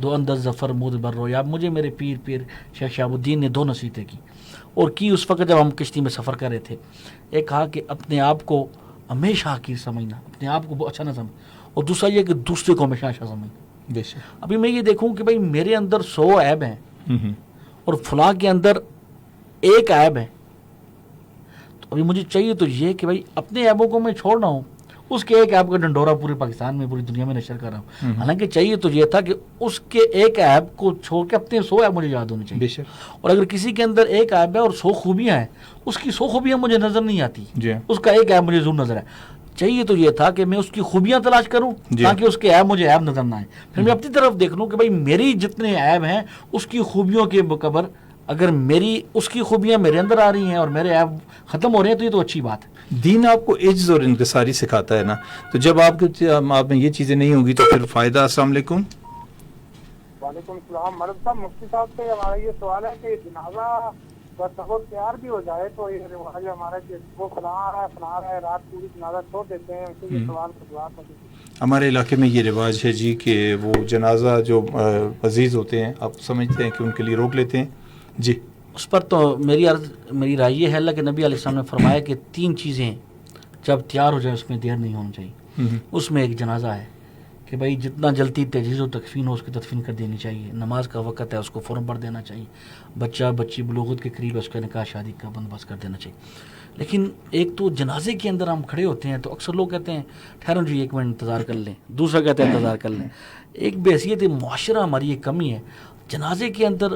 دو اندر ظفر مود بر رویاب، مجھے میرے پیر شیخ شہاب الدین نے 2 نصیحتیں کی، اور کی اس وقت جب ہم کشتی میں سفر کر رہے تھے، ایک کہا کہ اپنے آپ کو ہمیشہ حقیر سمجھنا، اپنے آپ کو اچھا نہ سمجھ، اور دوسرا یہ کہ دوسرے کو ہمیشہ اچھا سمجھنا۔ ابھی میں یہ دیکھوں کہ بھائی میرے اندر 100 عیب ہیں اور فلاں کے اندر 1 عیب ہے، تو ابھی مجھے چاہیے تو یہ کہ بھائی اپنے عیبوں کو میں چھوڑ رہا ہوں، اس کے 1 عیب کا ڈنڈورا پورے پاکستان میں پوری دنیا میں نشر کر رہا ہوں، حالانکہ چاہیے تو یہ تھا کہ اس کے 1 عیب کو چھوڑ کے اپنے 100 عیب مجھے یاد ہونے چاہیے، اور اگر کسی کے اندر 1 عیب ہے اور 100 خوبیاں ہیں، اس کی 100 خوبیاں مجھے نظر نہیں آتی، اس کا 1 عیب مجھے ضرور نظر ہے، چاہیے تو یہ تھا کہ میں اس کی خوبیاں تلاش کروں تاکہ اس کے عیب مجھے عیب نظر نہ آئے، پھر میں اپنی طرف دیکھ لوں کہ بھائی میری جتنے عیب ہیں اس کی خوبیوں کے مقابل اگر میری اس کی خوبیاں میرے اندر آ رہی ہیں اور میرے عیب ختم ہو رہے ہیں تو یہ تو اچھی بات ہے۔ دین آپ کو عجز اور انکساری سکھاتا ہے نا، تو جب آپ میں یہ چیزیں نہیں ہوں گی تو پھر فائدہ۔ السلام علیکم۔ وعلیکم السلام۔ مرد صاحب، مفتی صاحب سے ہمارا یہ سوال ہے کہ جنازہ بہت تیار بھی ہو جائے تو یہ رواج ہمارا کہ وہ فلاں ہے رات پوری جنازہ چھوڑ دیتے ہیں، اس یہ سوال کا جواب ہے۔ ہمارے علاقے میں یہ رواج ہے جی کہ وہ جنازہ جو عزیز ہوتے ہیں آپ سمجھتے ہیں کہ ان کے لیے روک لیتے ہیں جی، اس پر تو میری رائے یہ ہے، اللہ کے نبی علیہ السلام نے فرمایا کہ 3 چیزیں جب تیار ہو جائے اس میں دیر نہیں ہونی چاہیے، اس میں ایک جنازہ ہے کہ بھائی جتنا جلدی تجہیز و تکفین ہو اس کی تدفین کر دینی چاہیے، نماز کا وقت ہے اس کو فوراً پڑھ دینا چاہیے، بچہ بچی بلوغت کے قریب ہے اس کا نکاح شادی کا بندوبست کر دینا چاہیے۔ لیکن ایک تو جنازے کے اندر ہم کھڑے ہوتے ہیں تو اکثر لوگ کہتے ہیں ٹھہرو جی 1 منٹ انتظار کر لیں، دوسرا کہتے ہیں انتظار کر لیں، ایک بحیثیت معاشرہ ہماری ایک کمی ہے، جنازے کے اندر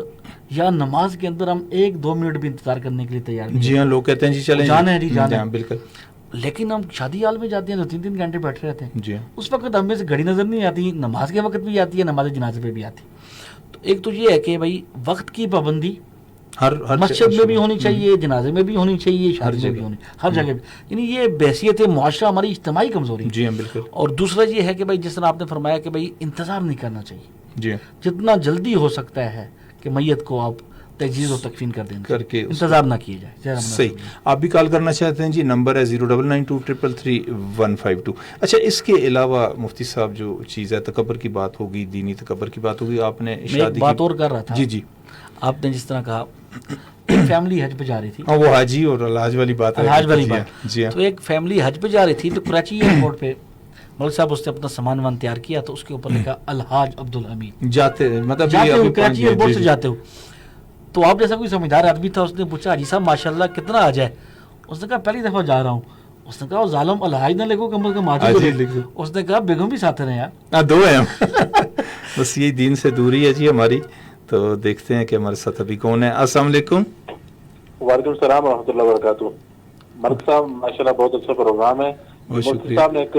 یا نماز کے اندر ہم 1-2 منٹ بھی انتظار کرنے کے لیے تیار نہیں۔ جی ہاں، لوگ کہتے ہیں جی چلیں جانا ہے جی جانا ہے، بالکل، لیکن ہم شادی حال میں جاتے ہیں تو 3-3 گھنٹے بیٹھے رہتے ہیں، جی اس وقت ہمیں سے گھڑی نظر نہیں آتی، نماز کے وقت بھی آتی ہے، نماز جنازے پہ بھی آتی ہے۔ تو ایک تو یہ ہے کہ بھائی وقت کی پابندی ہر مسجد میں بھی ہونی چاہیے، جنازے میں بھی ہونی چاہیے، شادی میں بھی ہونی، ہر جگہ بھی، یعنی یہ بحیثیت معاشرہ ہماری اجتماعی کمزوری۔ جی ہاں بالکل۔ اور دوسرا یہ ہے کہ بھائی جس طرح آپ نے فرمایا کہ بھائی انتظار نہیں کرنا چاہیے، جی جتنا جلدی ہو سکتا ہے کہ میت کو آپ تجہیز و تکفین کر دیں کر کے انتظار نہ کیے جائے۔ صحیح، آپ بھی کال کرنا چاہتے ہیں جی، نمبر ہے 0992333152۔ اچھا، اس کے علاوہ مفتی صاحب جو چیز ہے تکبر کی بات ہوگی، دینی تکبر کی بات ہوگی، آپ نے شادی بات اور کر رہا تھا جی جی، آپ نے جس طرح کہا ایک فیملی حج پہ جا رہی تھی، وہ حاجی اور الحاج والی بات ہے، الحاج والی بات، جی تو ایک فیملی حج پہ جا رہی تھی تو کراچی ایئرپورٹ پہ ملک صاحب اس نے اپنا سامان تیار کیا تو اس کے اوپر لکھا الحاج عبدالحمید، جاتے مطلب کراچی ایئرپورٹ سے جاتے ہو، تو آپ جیسا کوئی سمجھدار آدمی تھا، اس نے پوچھا حاجی صاحب ماشاءاللہ کتنا آ جائے؟ اس نے کہا پہلی دفعہ جا رہا ہوں۔ اس نے کہا ظالم الحاج نہ لکھو، کم از کم حاجی لکھو۔ اس نے کہا بیگم بھی ساتھ رہے یار، 2 ہیں بس یہی دین سے دوری ہے جی ہماری۔ تو دیکھتے ہیں کہ ہمارے ساتھ ابھی کون ہے۔ السلام علیکم۔ وعلیکم السلام ورحمۃ اللہ وبرکاتہ۔ مرک صاحب ماشاءاللہ بہت اچھا پروگرام ہے۔ مفتی صاحب نے ایک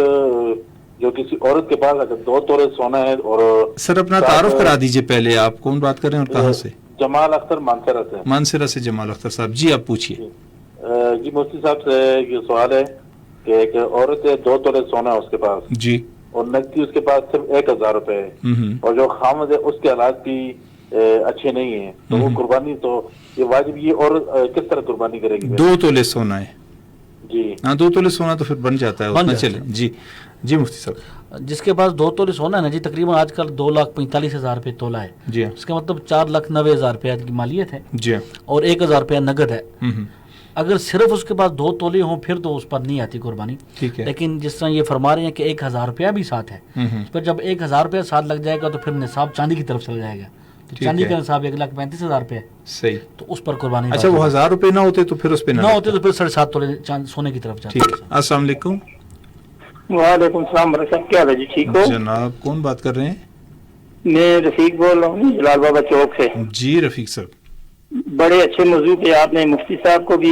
جو کسی عورت کے پاس اگر 2 تولے سونا ہے اور سر اپنا تعارف کرا دیجئے پہلے، آپ کون بات کر رہے ہیں اور کہاں سے؟ جمال اختر مانسرہ سے۔ مانسرہ سے جمال اختر صاحب، جی آپ پوچھیے۔ جی مفتی صاحب سے یہ سوال ہے کہ ایک عورت ہے 2 تولے سونا ہے اس کے پاس جی، اور نقدی اس کے پاس صرف 1000 روپے ہے، اور جو خامد ہے اس کے حالات بھی اچھے نہیں ہیں، تو وہ قربانی تو یہ واجب، یہ اور کس طرح قربانی کرے گی؟ 2 تولے سونا ہے جی ہاں، 2 تولے سونا تو پھر بن جاتا ہے اتنا، چلے جی جی مفتی صاحب۔ جس کے پاس 2 تولے سونا ہے نا جی، تقریباً آج کل 2,45,000 روپے تولہ ہے جی، اس کا مطلب 4,90,000 روپے کی مالیت ہے جی، اور 1,000 روپیہ نقد ہے۔ اگر صرف اس کے پاس 2 تولے ہوں پھر تو اس پر نہیں آتی قربانی، ٹھیک ہے، لیکن جس طرح یہ فرما رہے ہیں کہ 1,000 روپیہ بھی ساتھ ہے، اس پر جب 1,000 روپیہ ساتھ لگ جائے گا تو پھر نصاب چاندی کی طرف چل جائے گا، تو چاندی کا نصاب 1,35,000 روپے ہے، صحیح، تو اس پر قربانی۔ اچھا، وہ 1000 روپے نہ ہوتے تو پھر اس پہ نہ ہوتے تو پھر 7.5 تولے سونے کی طرف جاتے۔ ٹھیک ہے، السلام علیکم۔ وعلیکم السلام مرد صاحب، کیا حال ہے جی؟ ٹھیک ہو جناب؟ کون بات کر رہے ہیں؟ میں رفیق بول رہا ہوں جلال بابا چوک سے۔ جی رفیق صاحب، بڑے اچھے موضوع پہ آپ نے مفتی صاحب کو بھی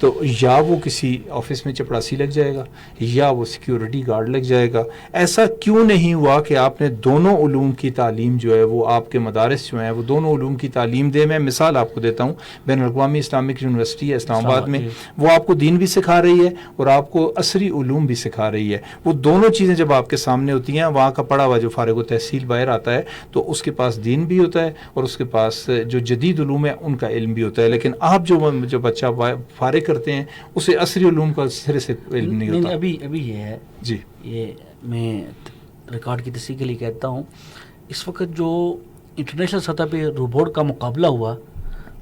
تو یا وہ کسی آفس میں چپڑاسی لگ جائے گا یا وہ سیکیورٹی گارڈ لگ جائے گا. ایسا کیوں نہیں ہوا کہ آپ نے دونوں علوم کی تعلیم جو ہے وہ آپ کے مدارس جو ہیں وہ دونوں علوم کی تعلیم دے؟ میں مثال آپ کو دیتا ہوں, بین الاقوامی اسلامک یونیورسٹی ہے اسلام آباد میں, وہ آپ کو دین بھی سکھا رہی ہے اور آپ کو عصری علوم بھی سکھا رہی ہے. وہ دونوں چیزیں جب آپ کے سامنے ہوتی ہیں, وہاں کا پڑھا ہوا جو فارغ و تحصیل باہر آتا ہے تو اس کے پاس دین بھی ہوتا ہے اور اس کے پاس جو جدید علوم ہے ان کا علم بھی ہوتا ہے. لیکن آپ جو بچہ فارغ کرتے ہیں اسے عصری علوم کا سرے سے علم نہیں ہوتا. ابھی یہ ہے جی, یہ میں ریکارڈ کی تصحیح کے لیے کہتا ہوں, اس وقت جو انٹرنیشنل سطح پہ روبوٹ کا مقابلہ ہوا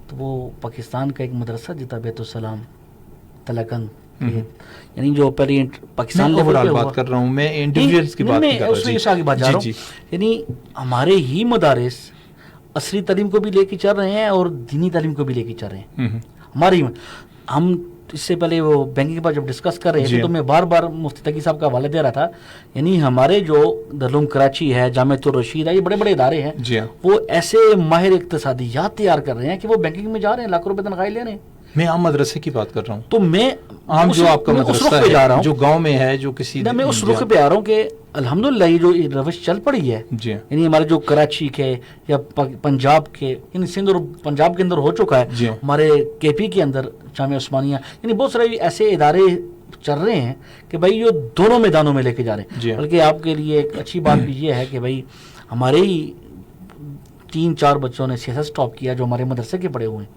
تو وہ پاکستان کا ایک مدرسہ جیتا, بیت السلام تلکن, یعنی جو پہلے پاکستان لیول پہ بات کر رہا ہوں میں, انڈیویجولز کی بات نہیں کر رہا ہوں. یعنی ہمارے ہی مدارس عصری تعلیم کو بھی لے کے چل رہے ہیں اور دینی تعلیم کو بھی لے کے چل رہے ہیں. ہماری ہم اس سے پہلے وہ بینکنگ کے بعد جب ڈسکس کر رہے تھے تو میں بار بار مفتی تقی صاحب کا حوالہ دے رہا تھا, یعنی ہمارے جو دارالعلوم کراچی ہے, جامعۃ الرشید ہے, یہ بڑے بڑے ادارے ہیں, وہ ایسے ماہر اقتصادیات تیار کر رہے ہیں کہ وہ بینکنگ میں جا رہے ہیں, لاکھوں روپے تنخواہ لے رہے ہیں. میں عام مدرسے کی بات کر رہا ہوں, تو میں عام جو آپ کا مدرسہ ہے جو گاؤں میں ہے, جو کسی میں اس رخ پہ آ رہا ہوں کہ الحمدللہ یہ جو روش چل پڑی ہے, یعنی ہمارے جو کراچی کے یا پنجاب کے, یعنی سندھ اور پنجاب کے اندر ہو چکا ہے, ہمارے کے پی کے اندر جامعہ عثمانیہ, یعنی بہت سارے ایسے ادارے چل رہے ہیں کہ بھائی جو دونوں میدانوں میں لے کے جا رہے ہیں. بلکہ آپ کے لیے ایک اچھی بات بھی یہ ہے کہ بھائی ہمارے ہی 3-4 بچوں نے سیاست سٹاپ کیا جو ہمارے مدرسے کے پڑھے ہوئے ہیں.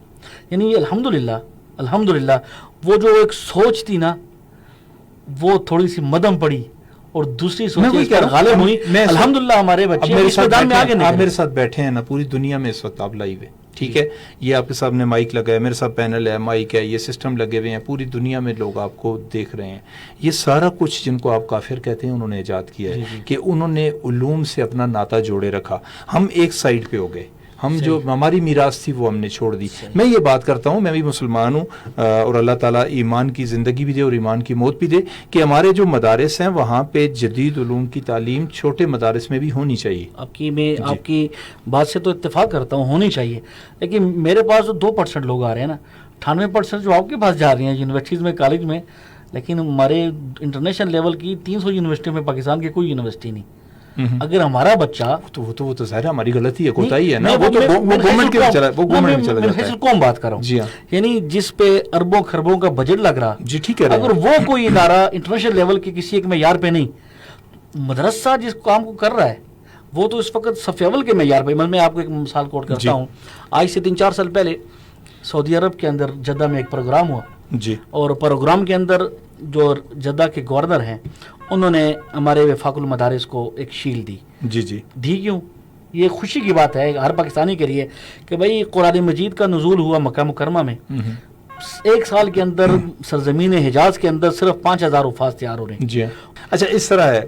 یعنی الحمدللہ وہ جو ایک سوچ تھی نا وہ تھوڑی سی مدم پڑی اور دوسری سوچ غالب ہوئی. الحمدللہ ہمارے بچے اس میدان میں آگے نکلے. آپ میرے ساتھ بیٹھے ہیں نا, پوری دنیا میں اس وقت آپ لائیو ہے, ٹھیک ہے, یہ آپ کے سامنے مائک لگا ہے, میرے ساتھ پینل ہے, مائک ہے, یہ سسٹم لگے ہوئے ہیں, پوری دنیا میں لوگ آپ کو دیکھ رہے ہیں. یہ سارا کچھ جن کو آپ کافر کہتے ہیں انہوں نے ایجاد کیا ہے کہ انہوں نے علوم سے اپنا ناطہ جوڑے رکھا. ہم ایک سائڈ پہ ہو گئے, ہم جو ہماری میراث تھی وہ ہم نے چھوڑ دی. میں یہ بات کرتا ہوں, میں بھی مسلمان ہوں اور اللہ تعالیٰ ایمان کی زندگی بھی دے اور ایمان کی موت بھی دے, کہ ہمارے جو مدارس ہیں وہاں پہ جدید علوم کی تعلیم چھوٹے مدارس میں بھی ہونی چاہیے. میں آپ کی بات سے تو اتفاق کرتا ہوں, ہونی چاہیے. لیکن میرے پاس جو 2% لوگ آ رہے ہیں نا, 98% جو آپ کے پاس جا رہے ہیں یونیورسٹیز میں, کالج میں, لیکن ہمارے انٹرنیشنل لیول کی 300 یونیورسٹیوں میں پاکستان کی کوئی یونیورسٹی نہیں. اگر ہمارا بچہ وہ تو ظاہر ہماری غلطی ہے, کوتاہی ہے نا, وہ گورنمنٹ کے چلا, وہ گورنمنٹ میں چلا جاتا ہے. کون بات کر رہا ہوں, جی ہاں, یعنی جس پہ اربوں خربوں کا بجٹ لگ رہا, جی ٹھیک ہے, اگر وہ کوئی ادارہ انٹرنیشنل لیول کے کسی ایک معیار پہ نہیں, مدرسہ جس کام کو کر رہا ہے وہ تو اس وقت صف اول کے معیار پہ. میں آپ کو ایک مثال کوٹ کرتا ہوں. آج سے 3-4 سال پہلے سعودی عرب کے اندر جدہ میں ایک پروگرام ہوا, جی, اور پروگرام کے اندر جو جدہ کے گورنر ہیں انہوں نے ہمارے وفاق المدارس کو ایک شیل دی. دی کیوں؟ یہ خوشی کی بات ہے ہر پاکستانی کے لیے کہ بھئی قرآن مجید کا نزول ہوا مکہ مکرمہ میں, 1 سال کے اندر سرزمین حجاز کے اندر صرف 5000 حفاظ تیار ہو رہے ہیں. جی اچھا, اس طرح ہے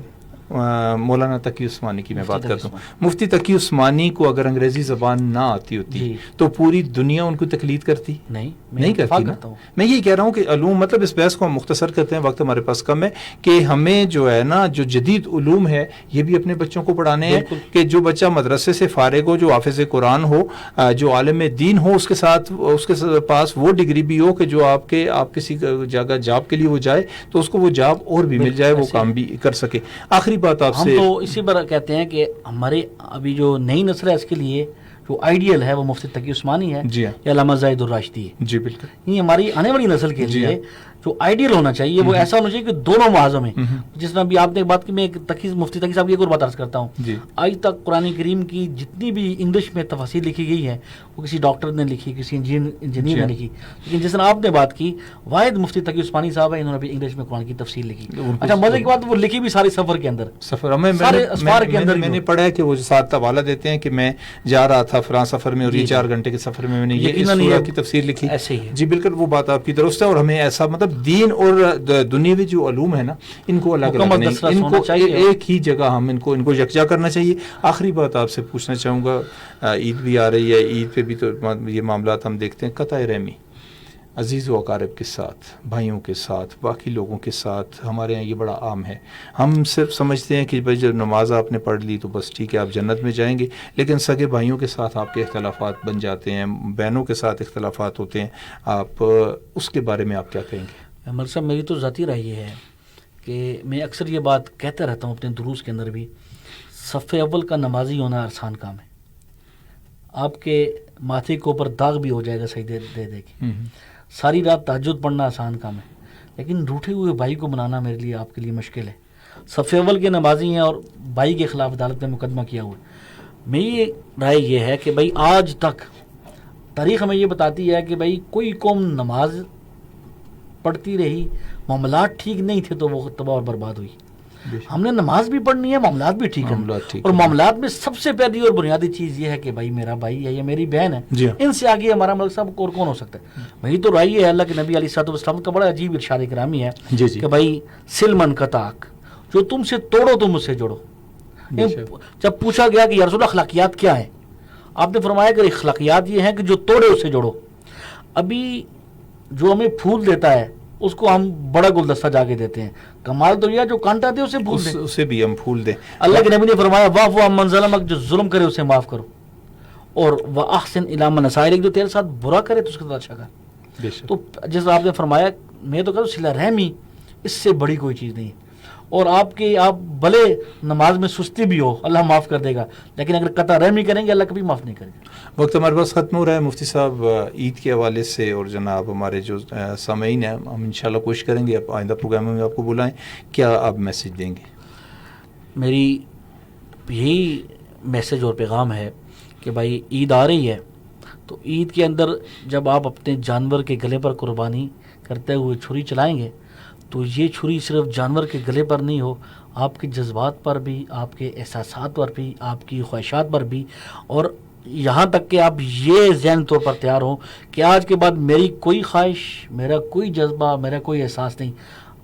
مولانا تقی عثمانی کی میں بات کرتا ہوں. مفتی تقی عثمانی کو اگر انگریزی زبان نہ آتی ہوتی تو پوری دنیا ان کو تقلید کرتی نہیں کرتی نا. میں یہی کہہ رہا ہوں کہ علوم, مطلب اس بحث کو ہم مختصر کرتے ہیں, وقت ہمارے پاس کم ہے, کہ ہمیں جو ہے نا جو جدید علوم ہے یہ بھی اپنے بچوں کو پڑھانے ہیں, کہ جو بچہ مدرسے سے فارغ ہو, جو حافظ قرآن ہو, جو عالم دین ہو, اس کے ساتھ اس کے پاس وہ ڈگری بھی ہو کہ جو آپ کسی جگہ جاب کے لیے وہ جائے تو اس کو وہ جاب اور بھی مل جائے, وہ کام بھی کر سکے. آخری بات آپ سے, ہم تو اسی پر کہتے ہیں کہ ہمارے ابھی جو نئی نسل ہے اس کے لیے جو آئیڈیل ہے وہ مفتی تقی عثمانی ہے یا علامہ زاہد الراشدی ہے. جی بالکل, یہ ہماری آنے والی نسل کے لیے جو آئیڈیل ہونا چاہیے وہ ایسا ہونا چاہیے کہ دونوں معاذ میں, جس طرح بھی آپ نے بات کی, میں مفتی تقی صاحب کی ایک اور بات عرض کرتا ہوں. آج تک قرآن کریم کی جتنی بھی انگلش میں تفاسیر لکھی گئی ہے وہ کسی ڈاکٹر نے لکھی, کسی انجینئر نے لکھی, لیکن جس طرح آپ نے بات کی واحد مفتی تقی عثمانی صاحب ہے, انہوں نے بھی انگلش میں قرآن کی تفسیر لکھی. اچھا, مزے کی بات وہ لکھی بھی سارے سفر کے اندر, سارے اسفار کے اندر. میں نے پڑھا ہے کہ وہ ساتھ حوالہ دیتے ہیں کہ میں جا رہا تھا فلاں سفر میں اور یہ 4 گھنٹے کے سفر میں نے یہ سورہ کی تفسیر لکھی. ایسے ہی جی بالکل, وہ بات آپ کی درست ہے. اور ہمیں ایسا مطلب دین اور دنیاوی جو علوم ہے نا ان کو الگ الگ نہیں, ان کو ایک ہی جگہ ہم ان کو یکجا کرنا چاہیے. آخری بات آپ سے پوچھنا چاہوں گا, عید بھی آ رہی ہے, عید پہ بھی تو یہ معاملات ہم دیکھتے ہیں, قطع رحمی عزیز و اقارب کے ساتھ، بھائیوں کے ساتھ، باقی لوگوں کے ساتھ ہمارے یہاں یہ بڑا عام ہے. ہم صرف سمجھتے ہیں کہ بھائی جب نماز آپ نے پڑھ لی تو بس ٹھیک ہے آپ جنت میں جائیں گے، لیکن سگے بھائیوں کے ساتھ آپ کے اختلافات بن جاتے ہیں، بہنوں کے ساتھ اختلافات ہوتے ہیں. آپ اس کے بارے میں آپ کیا کہیں گے؟ عمر صاحب میری تو ذاتی رائے یہ ہے کہ میں اکثر یہ بات کہتا رہتا ہوں اپنے دروس کے اندر بھی، صف اول کا نمازی ہونا آسان کام ہے. آپ کے ماتھے کے اوپر داغ بھی ہو جائے گا سجدے دے دے کے. ساری رات تہجد پڑھنا آسان کام ہے، لیکن روٹھے ہوئے بھائی کو منانا میرے لیے آپ کے لیے مشکل ہے. صف اول کے نمازی ہیں اور بھائی کے خلاف عدالت میں مقدمہ کیا ہوا ہے. میری رائے یہ ہے کہ بھائی آج تک تاریخ ہمیں یہ بتاتی ہے کہ بھائی کوئی قوم نماز پڑھتی رہی، معاملات ٹھیک نہیں تھے تو وہ تباہ اور برباد ہوئی. ہم نے نماز بھی پڑھنی ہے، معاملات بھی ٹھیک کرنا، اور معاملات میں سب سے پہلی اور بنیادی چیز یہ ہے کہ بھائی میرا بھائی ہے یا میری بہن ہے، ان سے آگے ہمارا ملک صاحب اور کون ہو سکتا ہے. میری تو رائے یہ ہے، اللہ کے نبی علیہ الصلوۃ والسلام کا بڑا عجیب ارشاد گرامی ہے کہ بھائی سل من قطعک، جو تم سے توڑو تم مجھ سے جوڑو. جب پوچھا گیا کہ یا رسول اللہ اخلاقیات کیا ہے، آپ نے فرمایا کہ اخلاقیات یہ ہیں کہ جو توڑے اس سے جوڑو. ابھی جو ہمیں پھول دیتا ہے اس کو ہم بڑا گلدستہ جا کے دیتے ہیں، کمال تو یہ جو کانٹا دے اسے پھول دیں، اسے بھی ہم پھول دیں. اللہ کے نبی نے فرمایا واعف عن من ظلمک، جو ظلم کرے اسے معاف کرو، اور واحسن الی من اساء الیک، جو تیرے ساتھ برا کرے تو اس کے ساتھ اچھا کر. تو جیسا آپ نے فرمایا، میں تو کہتا ہوں صلہ رحمی اس سے بڑی کوئی چیز نہیں ہے. اور آپ بھلے نماز میں سستی بھی ہو اللہ معاف کر دے گا، لیکن اگر قطع رحمی کریں گے اللہ کبھی معاف نہیں کرے گا. وقت ہمارے پاس ختم ہو رہا ہے. مفتی صاحب عید کے حوالے سے اور جناب ہمارے جو سامعین ہیں، ہم انشاءاللہ کوشش کریں گے آئندہ پروگراموں میں آپ کو بلائیں. کیا آپ میسج دیں گے؟ میری یہی میسج اور پیغام ہے کہ بھائی عید آ رہی ہے تو عید کے اندر جب آپ اپنے جانور کے گلے پر قربانی کرتے ہوئے چھری چلائیں گے تو یہ چھری صرف جانور کے گلے پر نہیں ہو، آپ کے جذبات پر بھی، آپ کے احساسات پر بھی، آپ کی خواہشات پر بھی، اور یہاں تک کہ آپ یہ ذہن طور پر تیار ہوں کہ آج کے بعد میری کوئی خواہش، میرا کوئی جذبہ، میرا کوئی احساس نہیں،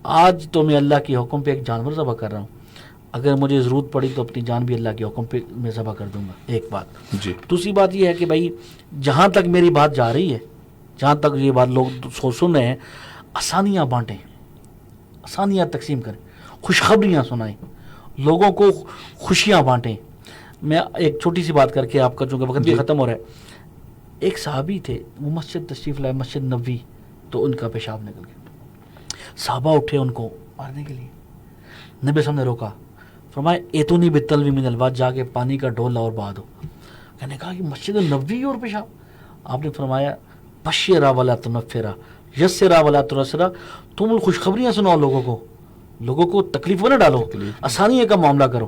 آج تو میں اللہ کے حکم پہ ایک جانور ذبح کر رہا ہوں. اگر مجھے ضرورت پڑی تو اپنی جان بھی اللہ کے حکم پہ میں ذبح کر دوں گا. ایک بات. دوسری بات یہ ہے کہ بھائی جہاں تک میری بات جا رہی ہے، جہاں تک یہ بات لوگ سن رہے ہیں، آسانیاں بانٹیں، آسانیاں تقسیم کریں، خوشخبریاں سنائیں، لوگوں کو خوشیاں بانٹیں. میں ایک چھوٹی سی بات کر کے آپ کا چونکہ وقت بھی ختم ہو رہا ہے. ایک صحابی تھے، وہ مسجد تشریف لائے، مسجد نبوی، تو ان کا پیشاب نکل گیا. صحابہ اٹھے ان کو مارنے کے لیے، نبی صاحب نے روکا، فرمایا ایتونی بالتلوی من الواد، جا کے پانی کا ڈول لاؤ اور بہا دو. میں نے کہا کہ مسجد نبوی اور پیشاب؟ آپ نے فرمایا بشرا ولا تنفرا، یسرا ولا تعسرا، تم خوشخبریاں سناؤ لوگوں کو تکلیف نہ ڈالو، آسانی کا معاملہ کرو.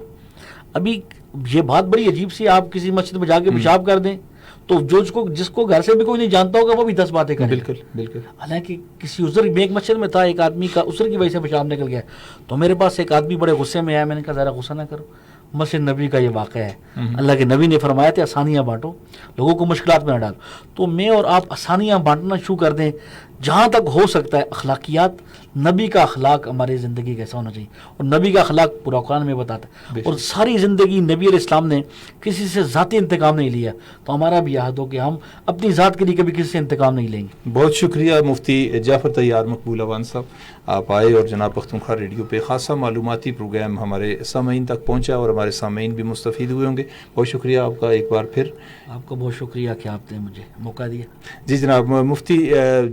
ابھی یہ بات بڑی عجیب سی، آپ کسی مسجد میں جا کے پیشاب کر دیں تو جس کو گھر سے بھی کوئی نہیں جانتا ہوگا وہ بھی 10 باتیں کرے. بالکل. حالانکہ کسی عذر میں ایک مسجد میں تھا، ایک آدمی کا عذر کی وجہ سے پیشاب نکل گیا، تو میرے پاس ایک آدمی بڑے غصے میں آیا. میں نے کہا ذرا غصہ نہ کرو، مسجد نبی کا یہ واقعہ ہے، اللہ کے نبی نے فرمایا تھا آسانیاں بانٹو، لوگوں کو مشکلات میں نہ ڈالو. تو میں اور آپ آسانیاں بانٹنا شروع کر دیں. جہاں تک ہو سکتا ہے اخلاقیات، نبی کا اخلاق ہماری زندگی کیسا ہونا چاہیے، اور نبی کا اخلاق پورا قرآن میں بتاتا ہے. اور ساری زندگی نبی علیہ السلام نے کسی سے ذاتی انتقام نہیں لیا، تو ہمارا بھی عہد ہو کہ ہم اپنی ذات کے لیے کبھی کسی سے انتقام نہیں لیں گے. بہت شکریہ مفتی جعفر طیار مقبول اوان صاحب، آپ آئے اور جناب پختونخوا ریڈیو پہ خاصا معلوماتی پروگرام ہمارے سامعین تک پہنچا اور ہمارے سامعین بھی مستفید ہوئے ہوں گے. بہت شکریہ آپ کا ایک بار پھر. آپ کا بہت شکریہ کہ آپ نے مجھے موقع دیا. جی جناب، مفتی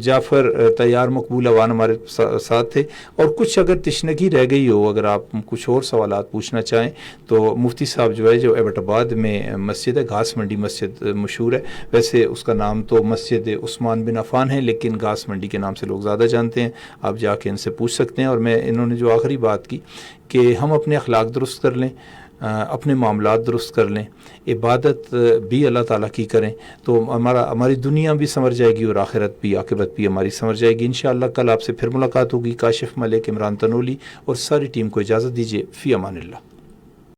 جعفر طیار مقبول اوان ہمارے ساتھ تھے. اور کچھ اگر تشنگی رہ گئی ہو، اگر آپ کچھ اور سوالات پوچھنا چاہیں تو مفتی صاحب جو ہے، جو ایبٹ آباد میں مسجد ہے، گھاس منڈی مسجد مشہور ہے، ویسے اس کا نام تو مسجد عثمان بن عفان ہے، لیکن گھاس منڈی کے نام سے لوگ زیادہ جانتے ہیں. آپ جا کے ان سے پوچھ سکتے ہیں. اور انہوں نے جو آخری بات کی کہ ہم اپنے اخلاق درست کر لیں، اپنے معاملات درست کر لیں، عبادت بھی اللہ تعالیٰ کی کریں، تو ہماری دنیا بھی سنور جائے گی اور آخرت بھی، عاقبت بھی ہماری سنور جائے گی. انشاءاللہ کل آپ سے پھر ملاقات ہوگی. کاشف ملک، عمران تنولی اور ساری ٹیم کو اجازت دیجیے. فی امان اللہ.